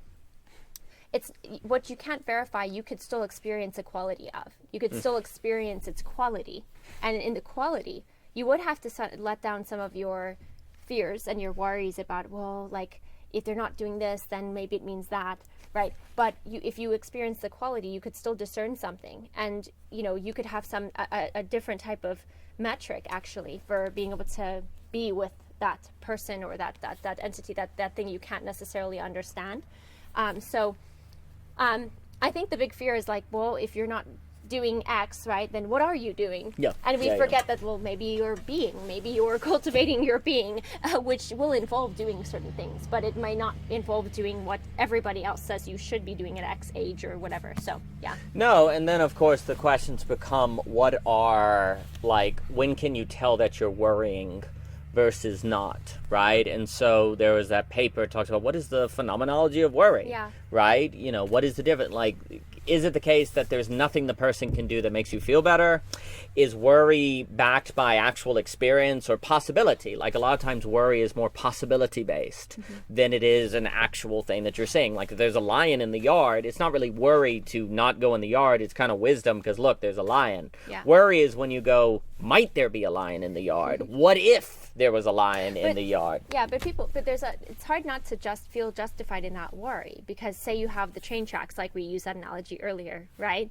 it's what you can't verify. You could still experience a quality of. You could still experience its quality, and in the quality, you would have to let down some of your fears and your worries about, well, like if they're not doing this, then maybe it means that, right? But if you experience the quality, you could still discern something, and you could have a different type of metric actually for being able to be with that person or that entity, that thing you can't necessarily understand. So I think the big fear is like, well, if you're not doing X, right, then what are you doing? Yeah. And we forget that, well, maybe you're being, maybe you're cultivating your being, which will involve doing certain things, but it might not involve doing what everybody else says you should be doing at X age or whatever. So, yeah. No, and then of course the questions become, when can you tell that you're worrying versus not, right? And so there was that paper talks about what is the phenomenology of worry, Yeah. right? What is the difference? Like, is it the case that there's nothing the person can do that makes you feel better? Is worry backed by actual experience or possibility? Like a lot of times worry is more possibility based than it is an actual thing that you're saying. Like if there's a lion in the yard, it's not really worry to not go in the yard. It's kind of wisdom because look, there's a lion. Yeah. Worry is when you go, might there be a lion in the yard? What if there was a lion in the yard? Yeah, but it's hard not to just feel justified in that worry, because say you have the train tracks, like we used that analogy earlier, right?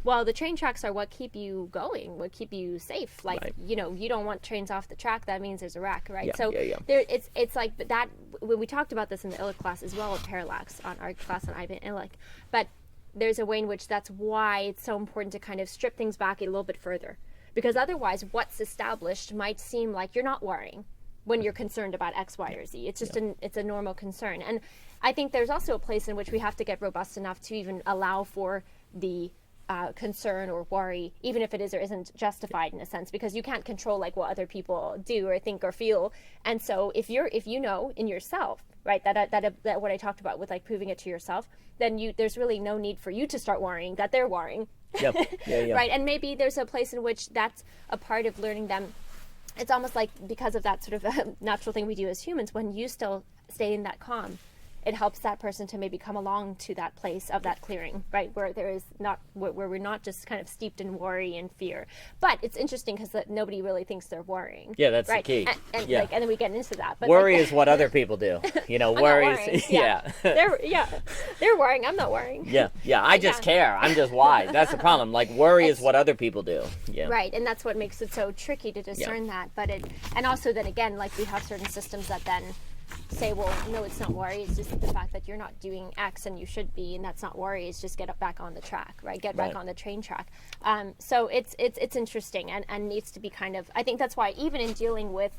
Well, the train tracks are what keep you going, what keep you safe. Like, Right. you know, you don't want trains off the track, that means there's a wreck, right? Yeah, So yeah. it's like that, when we talked about this in the Illic class as well, parallax on our class on Ivan Illic, but there's a way in which that's why it's so important to kind of strip things back a little bit further. Because otherwise, what's established might seem like you're not worrying when you're concerned about X, Y, or Z. It's just it's a normal concern. And I think there's also a place in which we have to get robust enough to even allow for the concern or worry, even if it is or isn't justified in a sense, because you can't control like what other people do or think or feel. And so if you know in yourself, right, that what I talked about with like proving it to yourself, then there's really no need for you to start worrying that they're worrying. Yep. Yeah. Right. And maybe there's a place in which that's a part of learning them. It's almost like because of that sort of natural thing we do as humans, when you still stay in that calm, it helps that person to maybe come along to that place of that clearing, right, where there is not, where we're not just kind of steeped in worry and fear. But it's interesting because nobody really thinks they're worrying. Yeah, that's right? the key. And yeah. and then we get into that. But worry like, is what other people do. You know, I'm worry not worrying. is yeah. They're worrying. I'm not worrying. Yeah. I just care. I'm just wise. That's the problem. Like worry is what other people do. Yeah. Right, and that's what makes it so tricky to discern that. But and also then again, like we have certain systems that then say, well, no, it's not worry. It's just the fact that you're not doing X and you should be, and that's not worry. It's just get back on the track, right? Get back on the train track. So it's interesting and needs to be kind of. I think that's why even in dealing with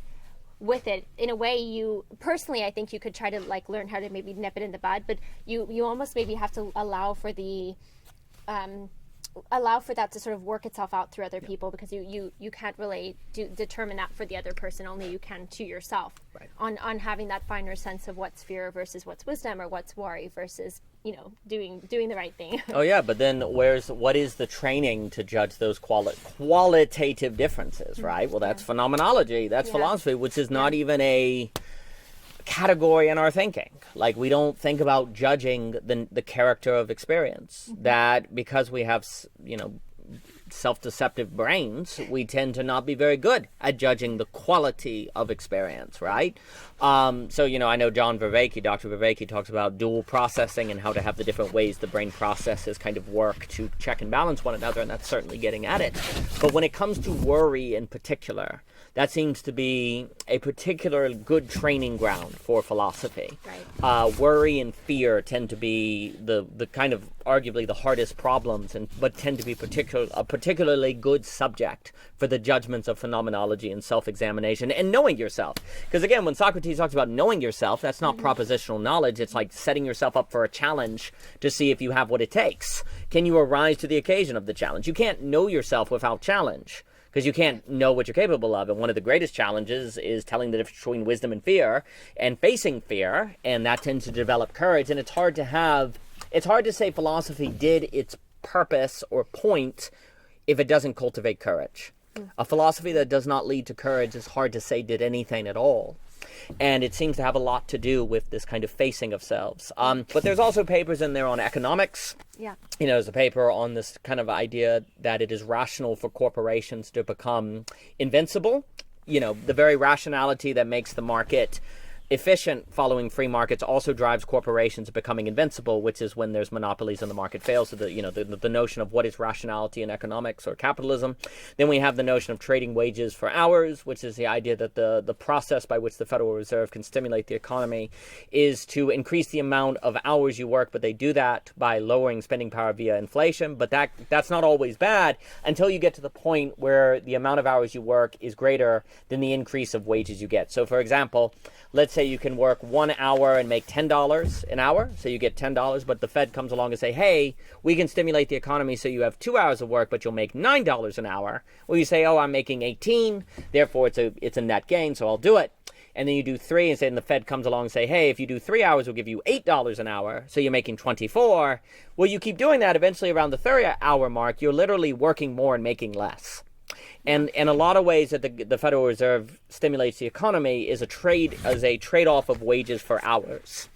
it, in a way, you personally, I think you could try to like learn how to maybe nip it in the bud, but you almost maybe have to allow for that to sort of work itself out through other people, because you can't really determine that for the other person. Only you can to yourself, right. on having that finer sense of what's fear versus what's wisdom, or what's worry versus doing the right thing. Oh yeah, but then what is the training to judge those qualitative differences, right? Well, that's phenomenology, that's philosophy, which is not even a category in our thinking. Like we don't think about judging the character of experience. That because we have self-deceptive brains, we tend to not be very good at judging the quality of experience, right? So I know Dr. Vervaeke talks about dual processing and how to have the different ways the brain processes kind of work to check and balance one another, and that's certainly getting at it. But when it comes to worry in particular, that seems to be a particular good training ground for philosophy. Right. Worry and fear tend to be the kind of arguably the hardest problems, but tend to be a particularly good subject for the judgments of phenomenology and self-examination and knowing yourself. Because again, when Socrates talks about knowing yourself, that's not propositional knowledge. It's like setting yourself up for a challenge to see if you have what it takes. Can you arise to the occasion of the challenge? You can't know yourself without challenge, because you can't know what you're capable of. And one of the greatest challenges is telling the difference between wisdom and fear, and facing fear, and that tends to develop courage. And it's hard to say philosophy did its purpose or point if it doesn't cultivate courage. A philosophy that does not lead to courage is hard to say did anything at all. And it seems to have a lot to do with this kind of facing of selves. But there's also papers in there on economics. Yeah. There's a paper on this kind of idea that it is rational for corporations to become invincible. The very rationality that makes the market efficient following free markets also drives corporations becoming invincible, which is when there's monopolies and the market fails. So the notion of what is rationality in economics or capitalism. Then we have the notion of trading wages for hours, which is the idea that the process by which the Federal Reserve can stimulate the economy is to increase the amount of hours you work, but they do that by lowering spending power via inflation. But that's not always bad until you get to the point where the amount of hours you work is greater than the increase of wages you get. So for example, let's say you can work 1 hour and make $10 an hour, so you get $10, but the Fed comes along and say, hey, we can stimulate the economy so you have 2 hours of work, but you'll make $9 an hour. Well, you say, oh, I'm making 18, therefore it's a net gain, so I'll do it. and then you do 3, and say, and the Fed comes along and say, hey, if you do 3 hours, we'll give you $8 an hour, so you're making 24. Well, you keep doing that, eventually around the 30-hour mark, you're literally working more and making less. And in a lot of ways that the Federal Reserve stimulates the economy is a trade-off of wages for hours.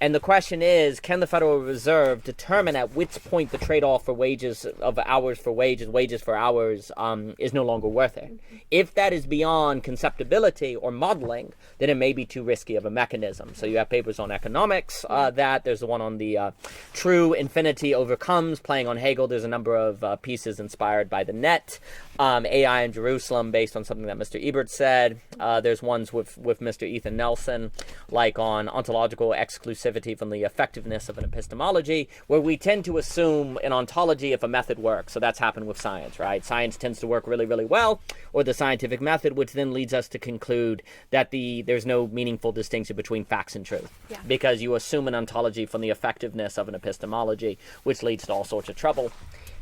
And the question is, can the Federal Reserve determine at which point the trade-off for wages of hours for wages for hours is no longer worth it? If that is beyond conceptibility or modeling, then it may be too risky of a mechanism. So you have papers on economics that. There's the one on the true infinity overcomes, playing on Hegel. There's a number of pieces inspired by the net. AI in Jerusalem, based on something that Mr. Ebert said. There's ones with Mr. Ethan Nelson, like on ontological exclusivity from the effectiveness of an epistemology, where we tend to assume in ontology if a method works. So that's happened with science, right? Science tends to work really, really well, or the scientific method, which then leads us to conclude that there's no meaningful distinction between facts and truth, because you assume an ontology from the effectiveness of an epistemology, which leads to all sorts of trouble.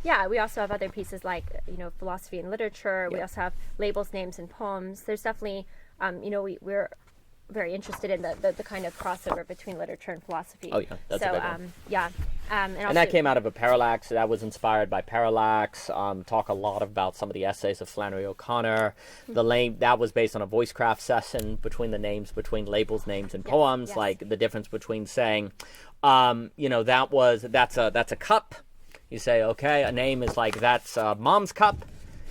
Yeah, we also have other pieces like, philosophy and literature. We also have labels, names, and poems. There's definitely, we're very interested in the kind of crossover between literature and philosophy. Oh, yeah, that's a big one. And also, that came out of a Parallax. That was inspired by Parallax. Talk a lot about some of the essays of Flannery O'Connor. That was based on a voicecraft session between between labels, names, and poems. Like the difference between saying, that's a cup. You say, okay, a name is like, that's mom's cup,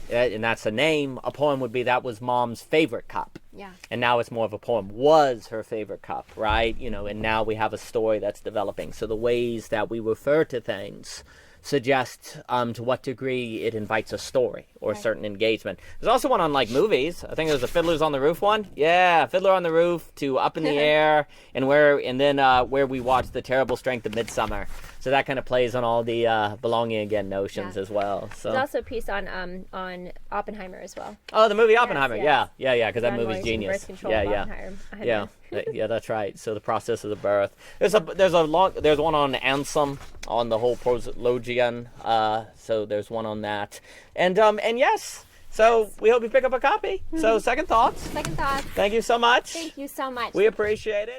and that's a name. A poem would be, that was mom's favorite cup. Yeah. And now it's more of a poem, was her favorite cup, right? And now we have a story that's developing. So the ways that we refer to things suggest to what degree it invites a story or a certain engagement. There's also one on like movies. I think there's a Fiddler's on the Roof one. Yeah, Fiddler on the Roof to Up in the Air, and then where we watch The Terrible Strength of Midsummer. So that kind of plays on all the belonging again notions as well. So there's also a piece on Oppenheimer as well. Oh, the movie Oppenheimer. Yes. Yeah, because that John movie's Lawrence genius. Birth control of Oppenheimer. Yeah, that's right. So the process of the birth. There's one on Ansem, on the whole proslogion. So there's one on that, and yes. So we hope you pick up a copy. So second thoughts. Second thoughts. Thank you so much. Thank you so much. We appreciate it.